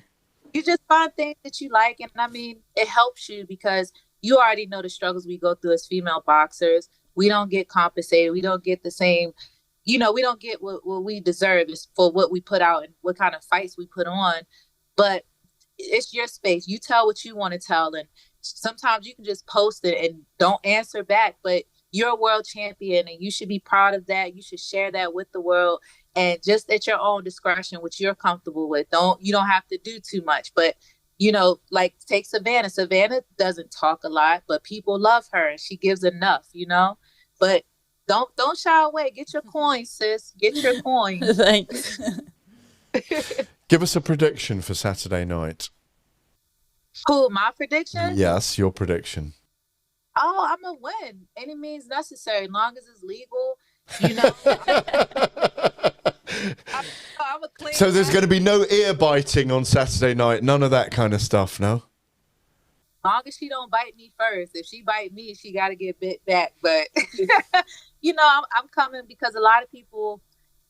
You just find things that you like. And I mean, it helps you because you already know the struggles we go through as female boxers. We don't get compensated. We don't get the same, you know, we don't get what we deserve is for what we put out and what kind of fights we put on. But it's your space. You tell what you want to tell. And sometimes you can just post it and don't answer back, but you're a world champion and you should be proud of that. You should share that with the world and just at your own discretion, which you're comfortable with. You don't have to do too much, but you know, like take Savannah. Savannah doesn't talk a lot, but people love her and she gives enough, you know, but don't shy away. Get your coins, sis. Get your coins. Thanks. Give us a prediction for Saturday night. Who, my prediction? Yes, your prediction. Oh, I'm going to win. Any means necessary, as long as it's legal You know, I'm a clean. So there's going to be no ear biting on Saturday night. None of that kind of stuff, no? As long as she don't bite me first. If she bite me, she got to get bit back. But, you know, I'm coming because a lot of people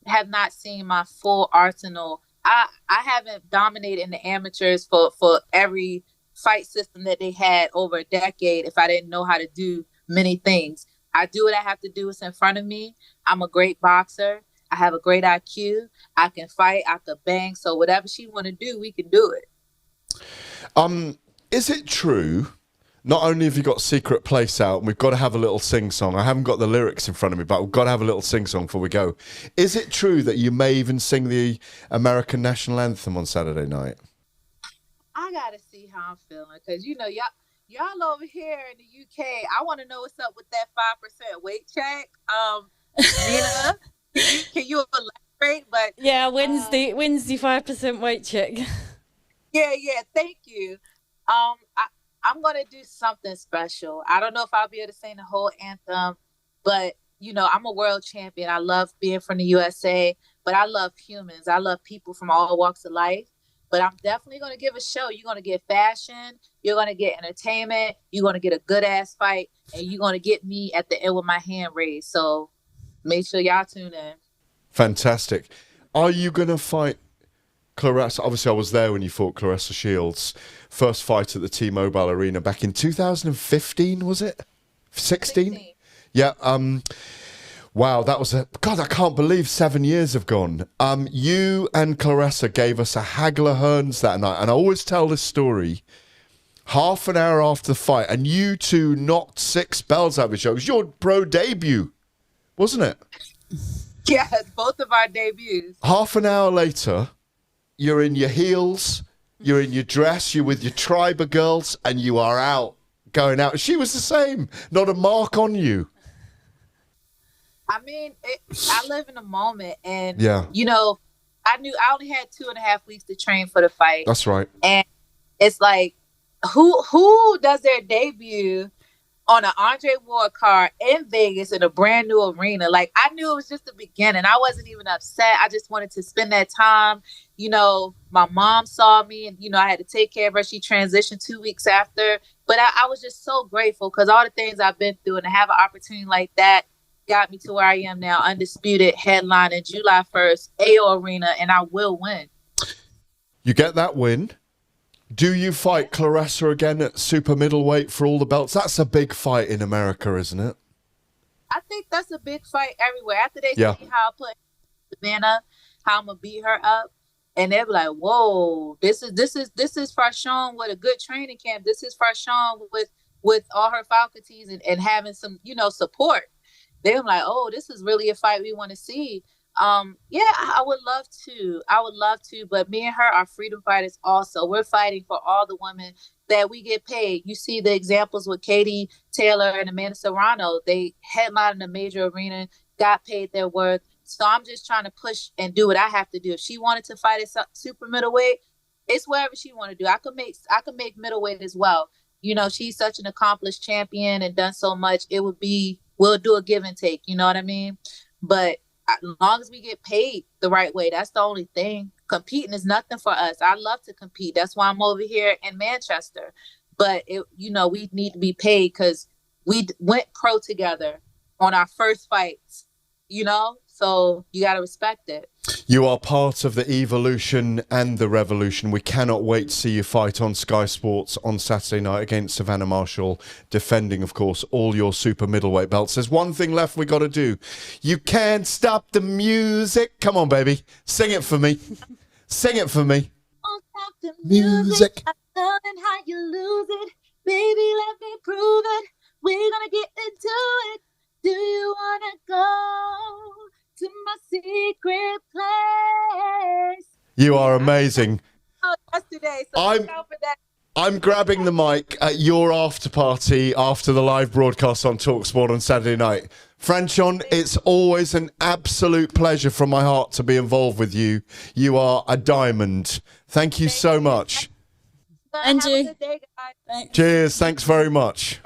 have not seen my full arsenal. I haven't dominated in the amateurs for every fight system that they had over a decade if I didn't know how to do many things. I do what I have to do. What's in front of me. I'm a great boxer. I have a great IQ. I can fight. I can bang. So whatever she want to do, we can do it. Is it true, not only have you got Secret Place out, and we've got to have a little sing-song. I haven't got the lyrics in front of me, but we've got to have a little sing-song before we go. Is it true that you may even sing the American National Anthem on Saturday night? I got to see how I'm feeling, because, you know, y'all over here in the UK, I want to know what's up with that 5% weight check. Nina, can you elaborate? But yeah, Wednesday 5% weight check. Yeah, thank you. I'm gonna do something special. I don't know if I'll be able to sing the whole anthem, but you know, I'm a world champion. I love being from the USA, but I love humans. I love people from all walks of life. But I'm definitely gonna give a show. You're gonna get fashion, you're gonna get entertainment, you're gonna get a good ass fight, and you're gonna get me at the end with my hand raised. So make sure y'all tune in. Fantastic. Are you gonna fight Claressa? Obviously, I was there when you fought Claressa Shields. First fight at the T-Mobile Arena back in 2015, was it? 16? Yeah. Wow, that was God, I can't believe 7 years have gone. You and Claressa gave us a Hagler Hearns that night, and I always tell this story. Half an hour after the fight, and you two knocked 6 bells out of each other. It was your pro debut, wasn't it? Yes, both of our debuts. Half an hour later, you're in your heels, you're in your dress, you're with your tribe of girls, and you are out, going out. She was the same. Not a mark on you. I mean, I live in a moment, and, yeah, you know, I only had 2.5 weeks to train for the fight. That's right. And it's like, who does their debut on an Andre Ward card in Vegas in a brand new arena? Like, I knew it was just the beginning. I wasn't even upset. I just wanted to spend that time. You know, my mom saw me, and, you know, I had to take care of her. She transitioned 2 weeks after. But I was just so grateful because all the things I've been through, and to have an opportunity like that got me to where I am now, undisputed, headlining July 1st, AO Arena, and I will win. You get that win. Do you fight Claressa again at super middleweight for all the belts? That's a big fight in America, isn't it? I think that's a big fight everywhere. After they see how I put Savannah, how I'm gonna beat her up, and they'll be like, "Whoa, this is Franchon with a good training camp. This is Franchon with all her faculties and having some, you know, support." They're like, "Oh, this is really a fight we want to see." Yeah, I would love to, but me and her are freedom fighters also. We're fighting for all the women that we get paid. You see the examples with Katie Taylor and Amanda Serrano. They headlined in a major arena, got paid their worth. So I'm just trying to push and do what I have to do. If she wanted to fight at super middleweight, it's wherever she want to do. I could make middleweight as well. You know, she's such an accomplished champion and done so much. We'll do a give and take. You know what I mean? But as long as we get paid the right way, that's the only thing. Competing is nothing for us. I love to compete. That's why I'm over here in Manchester. But, we need to be paid because we went pro together on our first fights, you know? So you got to respect it. You are part of the evolution and the revolution. We cannot wait to see you fight on Sky Sports on Saturday night against Savannah Marshall, defending, of course, all your super middleweight belts. There's one thing left we got to do. You can't stop the music. Come on, baby. Sing it for me. Sing it for me. Don't stop the music. I'm loving how you lose it. Baby, let me prove it. We're going to get into it. Do you want to go to my secret place? You are amazing. Yesterday, so look out for that. I'm grabbing the mic at your after party after the live broadcast on TalkSport on Saturday night. Franchon, it's always an absolute pleasure from my heart to be involved with you. You are a diamond. Thank you so much. And have a good day, guys. Thanks. Cheers. Thanks very much.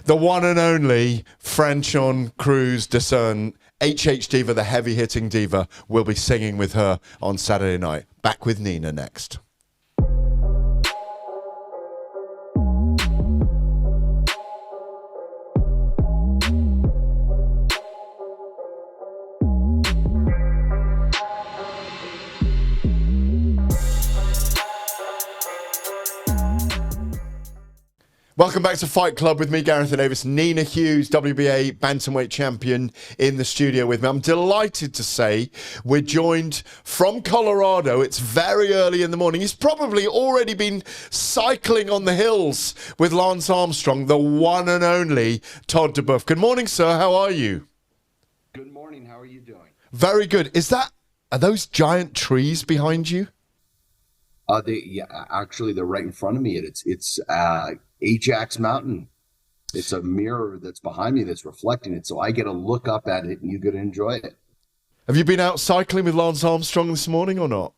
The one and only Franchon Crews Dezurn, HH Diva, the heavy-hitting diva, will be singing with her on Saturday night. Back with Nina next. Welcome back to Fight Club with me, Gareth A. Davies. Nina Hughes, WBA bantamweight champion, in the studio with me. I'm delighted to say we're joined from Colorado. It's very early in the morning. He's probably already been cycling on the hills with Lance Armstrong, the one and only Todd DuBoef. Good morning, sir. How are you? Good morning. How are you doing? Very good. Are those giant trees behind you? Actually, they're right in front of me. It's Ajax Mountain. It's a mirror that's behind me that's reflecting it, so I get to look up at it and you get to enjoy it. Have you been out cycling with Lance Armstrong this morning or not?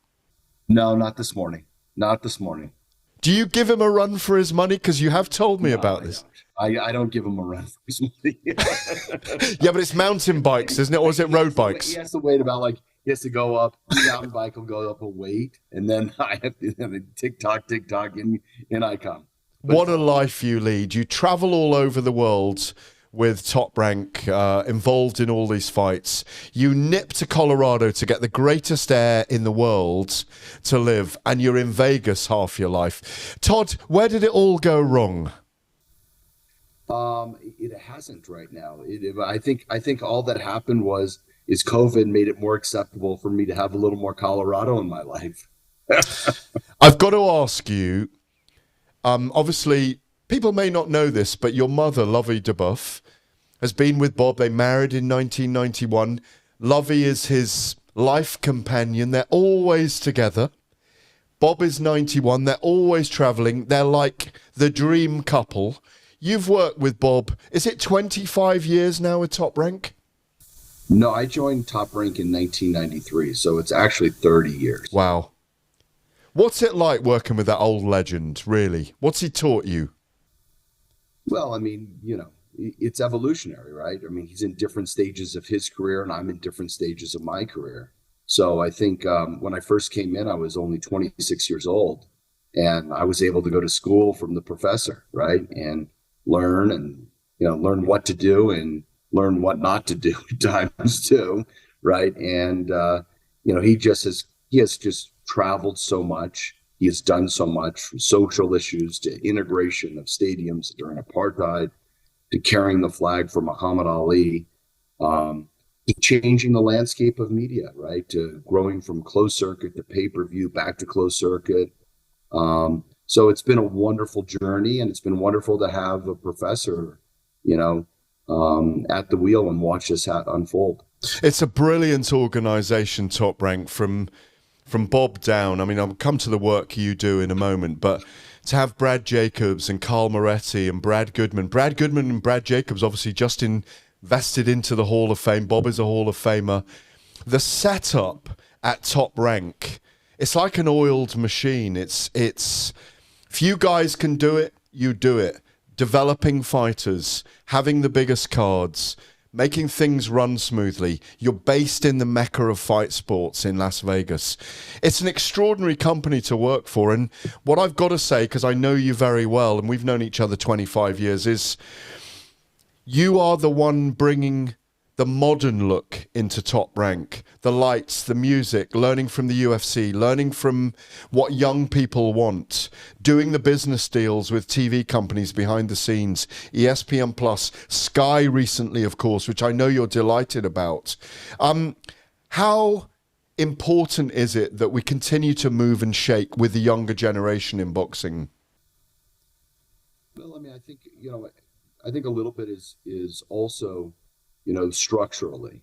No, not this morning. Not this morning. Do you give him a run for his money? Because you have told me about this. I don't give him a run for his money. Yeah, but it's mountain bikes, isn't it? Or is it road bikes? He has to wait about he has to go up. The mountain bike will go up a weight, and then I have to tick tock, and I come. What a life you lead. You travel all over the world with Top Rank, involved in all these fights. You nip to Colorado to get the greatest air in the world to live, and you're in Vegas half your life. Todd, where did it all go wrong? It hasn't right now. I think all that happened is COVID made it more acceptable for me to have a little more Colorado in my life. I've got to ask you, obviously, people may not know this, but your mother, Lovey DuBoef, has been with Bob. They married in 1991. Lovey is his life companion. They're always together. Bob is 91. They're always traveling. They're like the dream couple. You've worked with Bob. Is it 25 years now with Top Rank? No, I joined Top Rank in 1993, so it's actually 30 years. Wow. What's it like working with that old legend, really? What's he taught you? Well, I mean, it's evolutionary, right? I mean, he's in different stages of his career, and I'm in different stages of my career. So I think when I first came in, I was only 26 years old, and I was able to go to school from the professor, right? And learn what to do and learn what not to do at times too, right? And he has just traveled so much. He has done so much, from social issues to integration of stadiums during apartheid, to carrying the flag for Muhammad Ali, to changing the landscape of media, right? To growing from closed circuit to pay-per-view, back to closed circuit. So it's been a wonderful journey, and it's been wonderful to have a professor, at the wheel and watch this unfold. It's a brilliant organization, Top Rank, from Bob down. I mean, I'll come to the work you do in a moment, but to have Brad Jacobs and Carl Moretti and Brad Goodman and Brad Jacobs obviously just invested into the Hall of Fame. Bob is a Hall of Famer. The setup at Top Rank, it's like an oiled machine. It's if you guys can do it, you do it. Developing fighters, having the biggest cards, making things run smoothly. You're based in the mecca of fight sports in Las Vegas. It's an extraordinary company to work for. And what I've got to say, because I know you very well, and we've known each other 25 years, is you are the one bringing the modern look into Top Rank. The lights, the music, learning from the UFC, learning from what young people want, doing the business deals with TV companies behind the scenes, ESPN Plus, Sky recently, of course, which I know you're delighted about. How important is it that we continue to move and shake with the younger generation in boxing? Well, I mean, I think a little bit is also, structurally.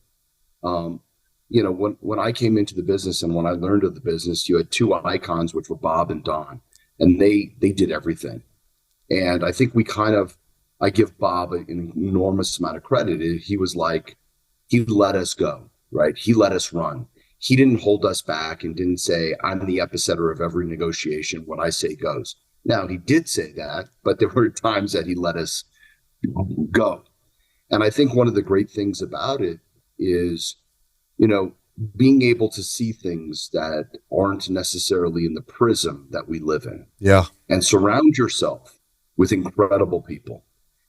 When I came into the business and when I learned of the business, you had two icons, which were Bob and Don, and they did everything. And I think I give Bob an enormous amount of credit. He was like, he let us go, right? He let us run. He didn't hold us back and didn't say, I'm the epicenter of every negotiation. What I say goes. Now, he did say that, but there were times that he let us Go. And I think one of the great things about it is, being able to see things that aren't necessarily in the prism that we live in. Yeah. And surround yourself with incredible people.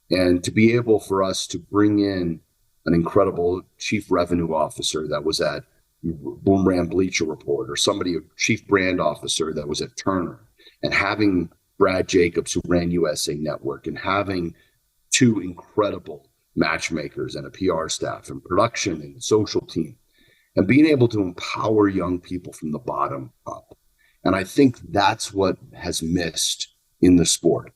And to be able for us to bring in an incredible chief revenue officer that was at Boomerang Bleacher Report, or somebody, a chief brand officer that was at Turner, and having Brad Jacobs, who ran USA Network, and having two incredible matchmakers and a PR staff and production and social team, and being able to empower young people from the bottom up. And I think that's what has missed in the sport.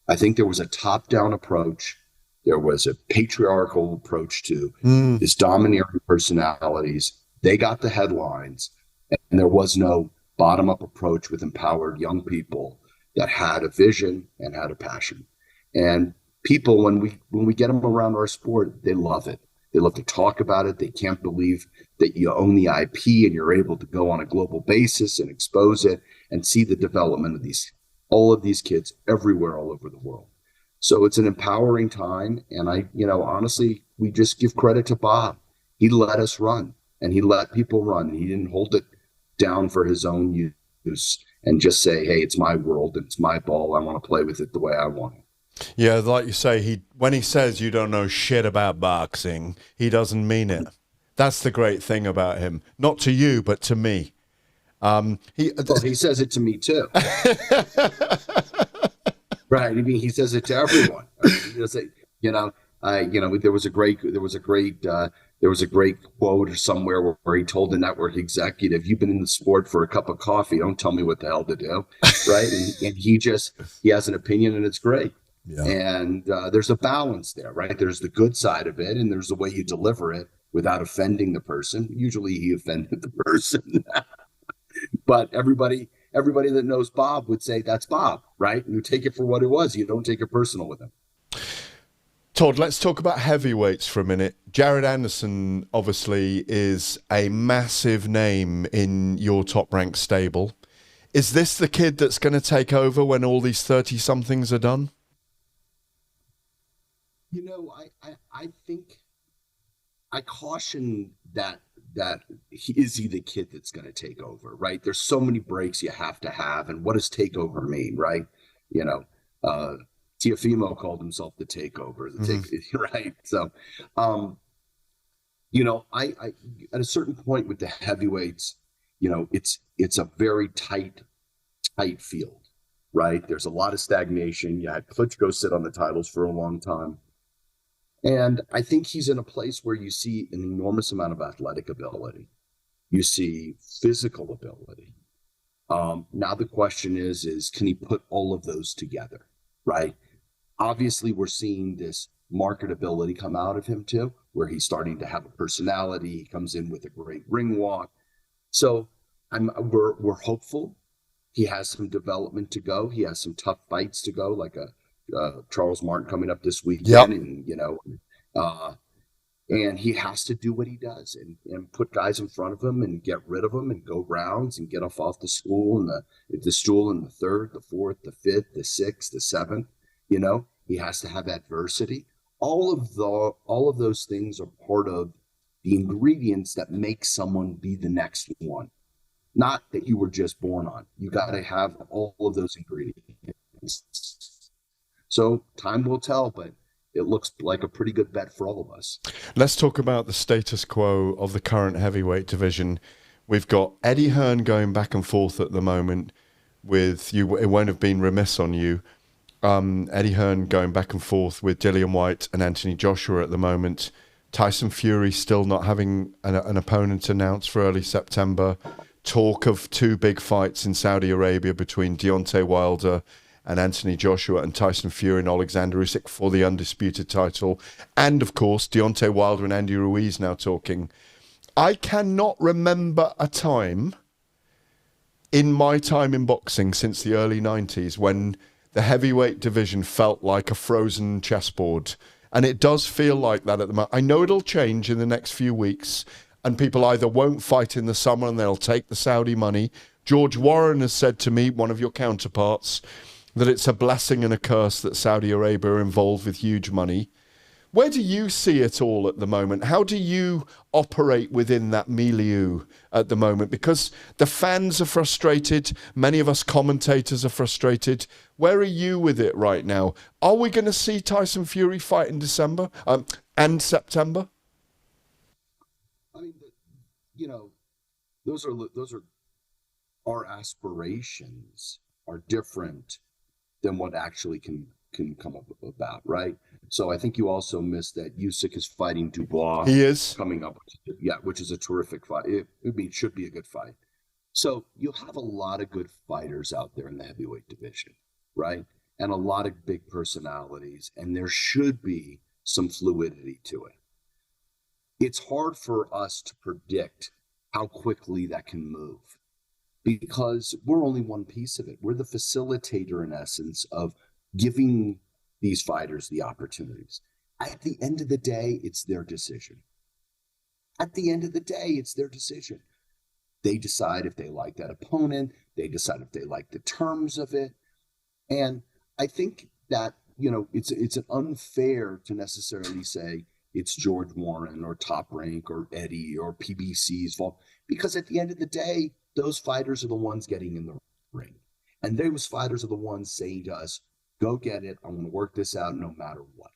I think there was a top-down approach. There was a patriarchal approach to these domineering personalities. They got the headlines, and there was no bottom-up approach with empowered young people that had a vision and had a passion. And people, when we get them around our sport, they love it. They love to talk about it. They can't believe that you own the IP and you're able to go on a global basis and expose it and see the development of all of these kids everywhere, all over the world. So it's an empowering time. And honestly, we just give credit to Bob. He let us run, and he let people run. He didn't hold it down for his own use and just say, hey, it's my world, it's my ball. I want to play with it the way I want it. Yeah, like you say, when he says you don't know shit about boxing, he doesn't mean it. That's the great thing about him. Not to you, but to me. He says it to me too. Right. I mean, he says it to everyone. He does it, there was a great quote somewhere where he told the network executive, "You've been in the sport for a cup of coffee. Don't tell me what the hell to do." Right. And he has an opinion, and it's great. Yeah. And there's a balance there, right? There's the good side of it, and there's the way you deliver it without offending the person. Usually he offended the person. But everybody that knows Bob would say that's Bob, right? And you take it for what it was. You don't take it personal with him. Todd, let's talk about heavyweights for a minute. Jared Anderson obviously is a massive name in your top-ranked stable. Is this the kid that's going to take over when all these 30-somethings are done? I think I caution that is he the kid that's going to take over, right? There's so many breaks you have to have, and what does takeover mean, right? Teofimo called himself the takeover, right? So, I at a certain point with the heavyweights, it's a very tight field, right? There's a lot of stagnation. You had Klitschko sit on the titles for a long time. And I think he's in a place where you see an enormous amount of athletic ability. You see physical ability. Now the question is can he put all of those together, right? Obviously, we're seeing this marketability come out of him too, where he's starting to have a personality. He comes in with a great ring walk. So we're hopeful. He has some development to go. He has some tough fights to go, like Charles Martin coming up this weekend. Yep. And he has to do what he does and put guys in front of him and get rid of them and go rounds and get off the stool and the stool in the third, the fourth, the fifth, the sixth, the seventh. He has to have adversity. All of those things are part of the ingredients that make someone be the next one. Not that you were just born on. You got to have all of those ingredients. So time will tell, but it looks like a pretty good bet for all of us. Let's talk about the status quo of the current heavyweight division. We've got Eddie Hearn going back and forth at the moment with you. It won't have been remiss on you. Eddie Hearn going back and forth with Dillian Whyte and Anthony Joshua at the moment. Tyson Fury still not having an opponent announced for early September. Talk of two big fights in Saudi Arabia between Deontay Wilder and Anthony Joshua and Tyson Fury and Alexander Usyk for the undisputed title. And, of course, Deontay Wilder and Andy Ruiz now talking. I cannot remember a time in my time in boxing since the early 90s when the heavyweight division felt like a frozen chessboard. And it does feel like that at the moment. I know it'll change in the next few weeks, and people either won't fight in the summer and they'll take the Saudi money. George Warren has said to me, one of your counterparts, that it's a blessing and a curse that Saudi Arabia are involved with huge money. Where do you see it all at the moment? How do you operate within that milieu at the moment? Because the fans are frustrated. Many of us commentators are frustrated. Where are you with it right now? Are we going to see Tyson Fury fight in December and September? I mean, those are our aspirations are different than what actually can come up about, right? So I think you also missed that Usyk is fighting DuBoef. He is coming up, which is a terrific fight. It should be a good fight. So you have a lot of good fighters out there in the heavyweight division, right? And a lot of big personalities, and there should be some fluidity to it. It's hard for us to predict how quickly that can move because we're only one piece of it. We're the facilitator, in essence, of giving these fighters the opportunities. At the end of the day, it's their decision. They decide if they like that opponent. They decide if they like the terms of it. And I think that, it's unfair to necessarily say it's George Warren or Top Rank or Eddie or PBC's fault, because at the end of the day, those fighters are the ones getting in the ring. And those fighters are the ones saying to us, go get it. I'm going to work this out no matter what.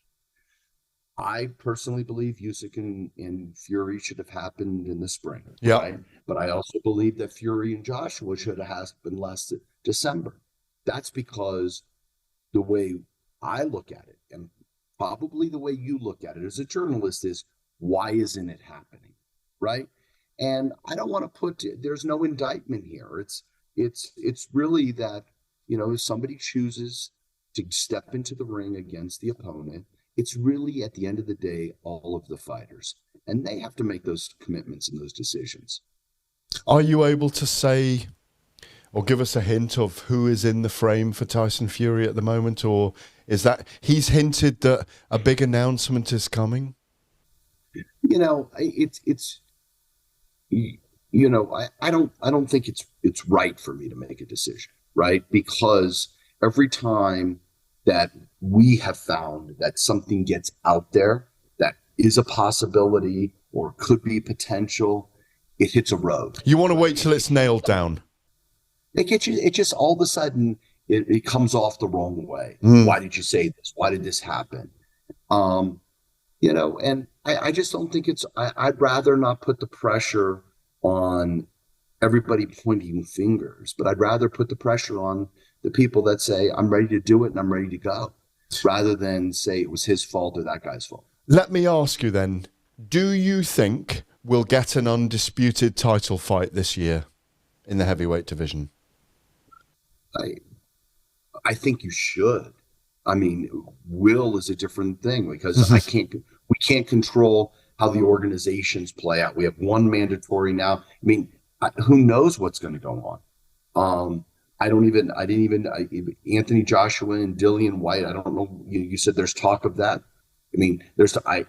I personally believe Usyk and Fury should have happened in the spring. Yeah. Right? But I also believe that Fury and Joshua should have happened last December. That's because the way I look at it, and probably the way you look at it as a journalist, is why isn't it happening? Right? And I don't want to there's no indictment here. It's really that, if somebody chooses to step into the ring against the opponent, it's really, at the end of the day, all of the fighters. And they have to make those commitments and those decisions. Are you able to say or give us a hint of who is in the frame for Tyson Fury at the moment? Or is that he's hinted that a big announcement is coming? I don't think it's right for me to make a decision, right? Because every time that we have found that something gets out there that is a possibility or could be potential, it hits a road. You want to wait till it's nailed down? It just all of a sudden it comes off the wrong way. Why did you say this? Why did this happen? And I just don't think I'd rather not put the pressure on everybody pointing fingers, but I'd rather put the pressure on the people that say, I'm ready to do it and I'm ready to go, rather than say it was his fault or that guy's fault. Let me ask you then, do you think we'll get an undisputed title fight this year in the heavyweight division? I think you should. I mean, will is a different thing because we can't control how the organizations play out. We have one mandatory now. I mean, who knows what's going to go on? Anthony Joshua and Dillian White. I don't know. You said there's talk of that. I mean, I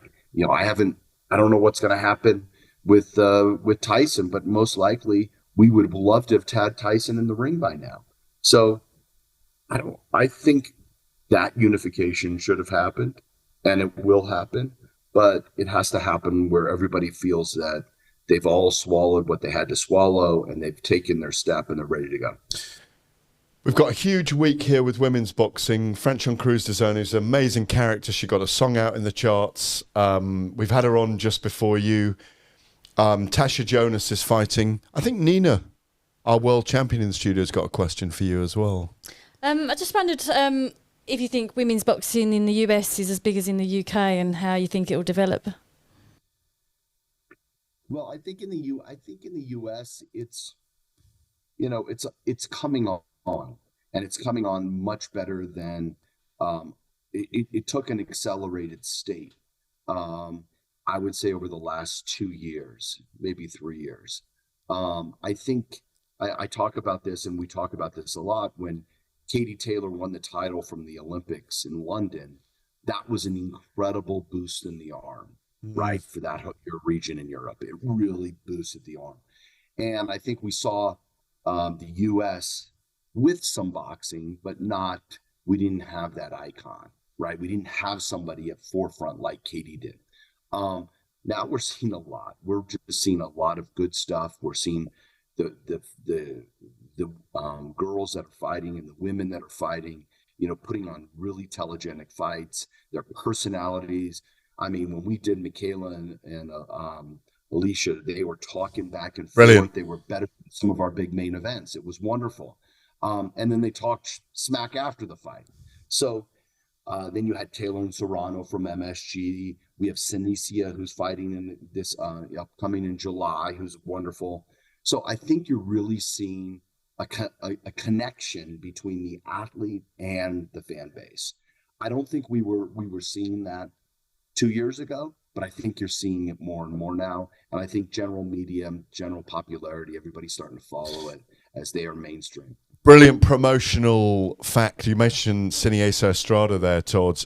don't know what's going to happen with Tyson, but most likely we would have loved to have had Tyson in the ring by now. So I think that unification should have happened and it will happen, but it has to happen where everybody feels that they've all swallowed what they had to swallow and they've taken their step and they're ready to go. We've got a huge week here with women's boxing. Franchon Crews Dezurn is an amazing character. She got a song out in the charts. We've had her on just before you. Tasha Jonas is fighting. I think Nina, our world champion in the studio, has got a question for you as well. I just wondered if you think women's boxing in the US is as big as in the UK and how you think it will develop. Well, I think in the US, it's coming on, and it's coming on much better than it took an accelerated state. I would say over the last 2 years, maybe 3 years. I think I talk about this, and we talk about this a lot. When Katie Taylor won the title from the Olympics in London, that was an incredible boost in the arm, right, for that region in Europe. It really boosted the arm. And I think we saw the U.S. with some boxing, but not, we didn't have that icon, right? We didn't have somebody at forefront like Katie did. Now we're seeing a lot. We're just seeing a lot of good stuff. We're seeing the girls that are fighting and the women that are fighting, putting on really telegenic fights, their personalities. I mean, when we did Michaela and Alicia, they were talking back and forth. Brilliant. They were better than some of our big main events. It was wonderful. And then they talked smack after the fight. So then you had Taylor and Serrano from MSG. We have Sinicia, who's fighting in this upcoming in July, who's wonderful. So I think you're really seeing a connection between the athlete and the fan base. I don't think we were seeing that 2 years ago, but I think you're seeing it more and more now. And I think general media, general popularity, everybody's starting to follow it as they are mainstream. Brilliant promotional fact. You mentioned Siniesa Estrada there, Todd.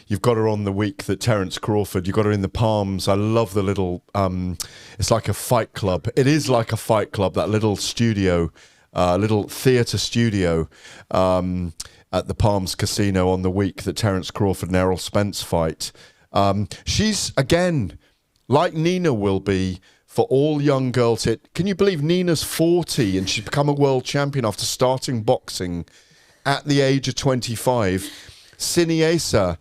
You've got her on the week that Terence Crawford, you've got her in the Palms. I love the little, it's like a fight club. It is like a fight club, that little studio, little theatre studio at the Palms Casino on the week that Terence Crawford and Errol Spence fight. She's, again, like Nina will be, for all young girls. Can you believe Nina's 40 and she's become a world champion after starting boxing at the age of 25? Siniesa,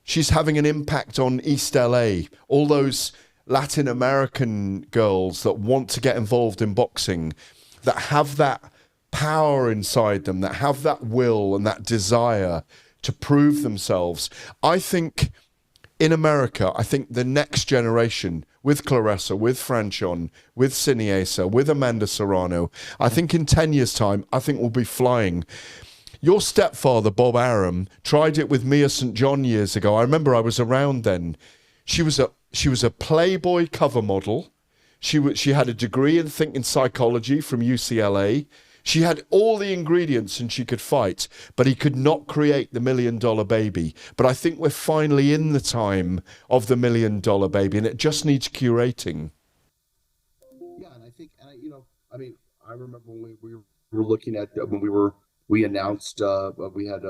she's having an impact on East LA. All those Latin American girls that want to get involved in boxing, that have that power inside them, that have that will and that desire to prove themselves. I think in America, I think the next generation, with Claressa, with Franchon, with Siniesa, with Amanda Serrano, I think in 10 years' time, I think we'll be flying. Your stepfather, Bob Arum, tried it with Mia St. John years ago. I remember I was around then. She was a Playboy cover model. She had a degree in psychology from UCLA. She had all the ingredients and she could fight, but he could not create the $1 million baby. But I think we're finally in the time of the $1 million baby, and it just needs curating. Yeah, and I think, I remember when we were looking at, we announced, we had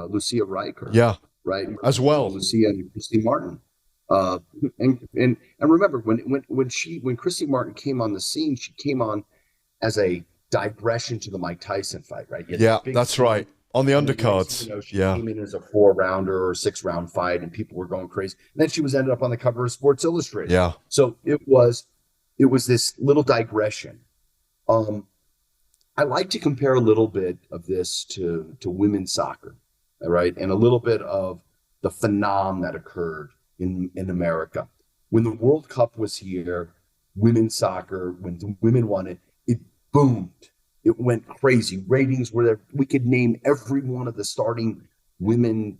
Lucia Riker. Yeah, right. As well. Lucia and Christy Martin. And remember when Christy Martin came on the scene, she came on as a digression to the Mike Tyson fight, right? Yeah, that's right. On the undercards. She came in as a 4-rounder or 6-round fight, and people were going crazy. And then she was ended up on the cover of Sports Illustrated. Yeah. So it was this little digression. I like to compare a little bit of this to women's soccer, right? And a little bit of the phenom that occurred in America. When the World Cup was here, women's soccer, when the women won it, it boomed. It went crazy. Ratings were there. We could name every one of the starting women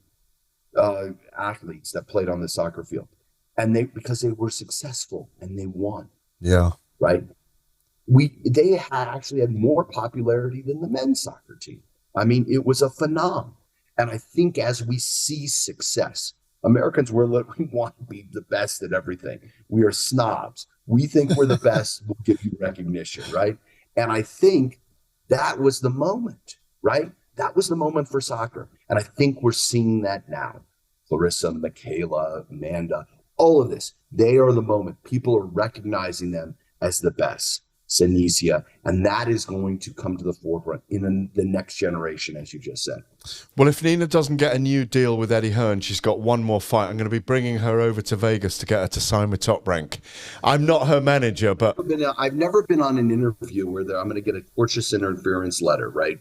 athletes that played on the soccer field. And because they were successful and they won. Yeah. Right? They actually had more popularity than the men's soccer team. I mean, it was a phenomenon. And I think as we see success, Americans, we want to be the best at everything. We are snobs. We think we're the best. We'll give you recognition, right? And I think that was the moment, right? That was the moment for soccer. And I think we're seeing that now. Clarissa, Michaela, Amanda, all of this, they are the moment. People are recognizing them as the best. Sinicia, and that is going to come to the forefront in the next generation, as you just said. Well, if Nina doesn't get a new deal with Eddie Hearn, she's got one more fight. I'm going to be bringing her over to Vegas to get her to sign with Top Rank. I'm not her manager, but I've never been on an interview where I'm going to get a tortious interference letter, right?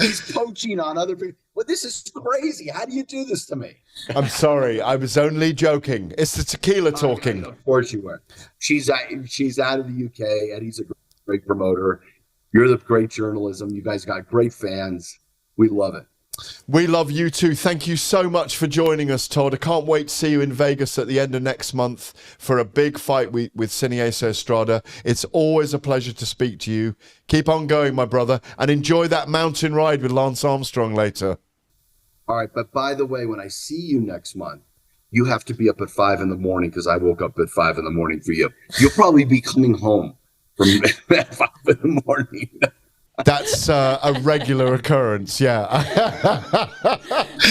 He's coaching on other people. Well, this is crazy. How do you do this to me? I'm sorry. I was only joking. It's the tequila talking. Of course you were. She's out of the UK. Eddie's a great promoter. You're the great journalism. You guys got great fans. We love it. We love you too. Thank you so much for joining us, Todd. I can't wait to see you in Vegas at the end of next month for a big fight with Siniesa Estrada. It's always a pleasure to speak to you. Keep on going, my brother, and enjoy that mountain ride with Lance Armstrong later. All right, but by the way, when I see you next month, you have to be up at 5 a.m. because I woke up at 5 a.m. for you. You'll probably be coming home from 5 in the morning. That's a regular occurrence, yeah.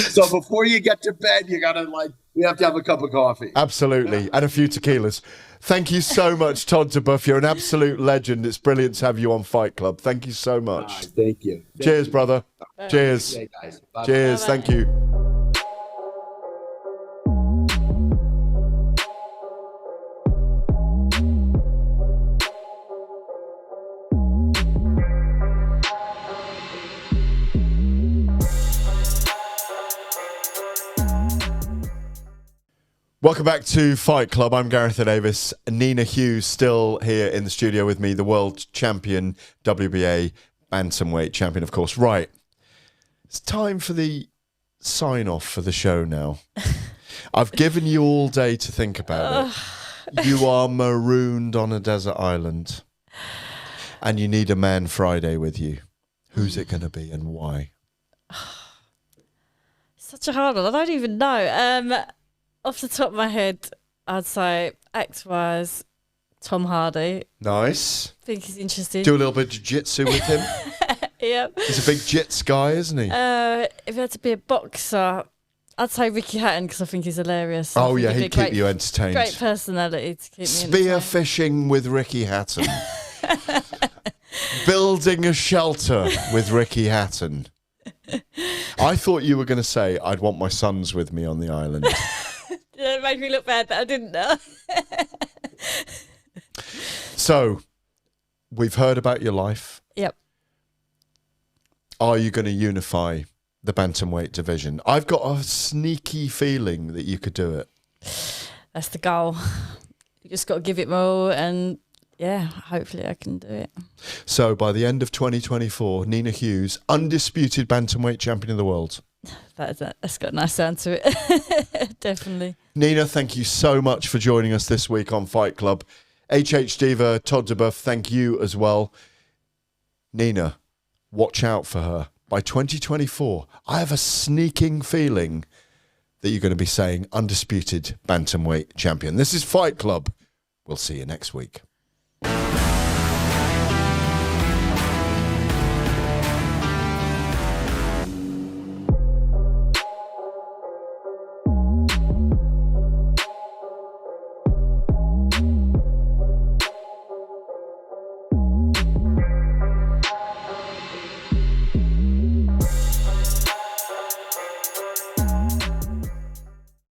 So before you get to bed, you gotta we have to have a cup of coffee. Absolutely, and a few tequilas. Thank you so much, Todd DuBoef. You're an absolute legend. It's brilliant to have you on Fight Club. Thank you so much. Right, thank you. Cheers, brother. Cheers. Okay, guys. Bye. Cheers. Bye-bye. Thank you. Welcome back to Fight Club. I'm Gareth A. Davies. Nina Hughes still here in the studio with me, the world champion, WBA bantamweight champion, of course. Right. It's time for the sign-off for the show now. I've given you all day to think about it. You are marooned on a desert island. And you need a man Friday with you. Who's it going to be and why? Such a hard one. I don't even know. Off the top of my head, I'd say X-wise, Tom Hardy. Nice. I think he's interesting. Do a little bit of jiu-jitsu with him. Yep. He's a big jits guy, isn't he? If he had to be a boxer, I'd say Ricky Hatton because I think he's hilarious. Oh, yeah, he'd keep you entertained. Great personality to keep me Spear entertained. fishing with Ricky Hatton. Building a shelter with Ricky Hatton. I thought you were going to say, I'd want my sons with me on the island. It made me look bad that I didn't know. So, we've heard about your life. Yep. Are you going to unify the bantamweight division? I've got a sneaky feeling that you could do it. That's the goal. You just got to give it more and, yeah, hopefully I can do it. So, by the end of 2024, Nina Hughes, undisputed bantamweight champion of the world. That's got a nice sound to it. Definitely. Nina, thank you so much for joining us this week on Fight Club. HH Diva, Todd DuBoef, thank you as well. Nina, watch out for her. By 2024, I have a sneaking feeling that you're going to be saying undisputed bantamweight champion. This is Fight Club. We'll see you next week.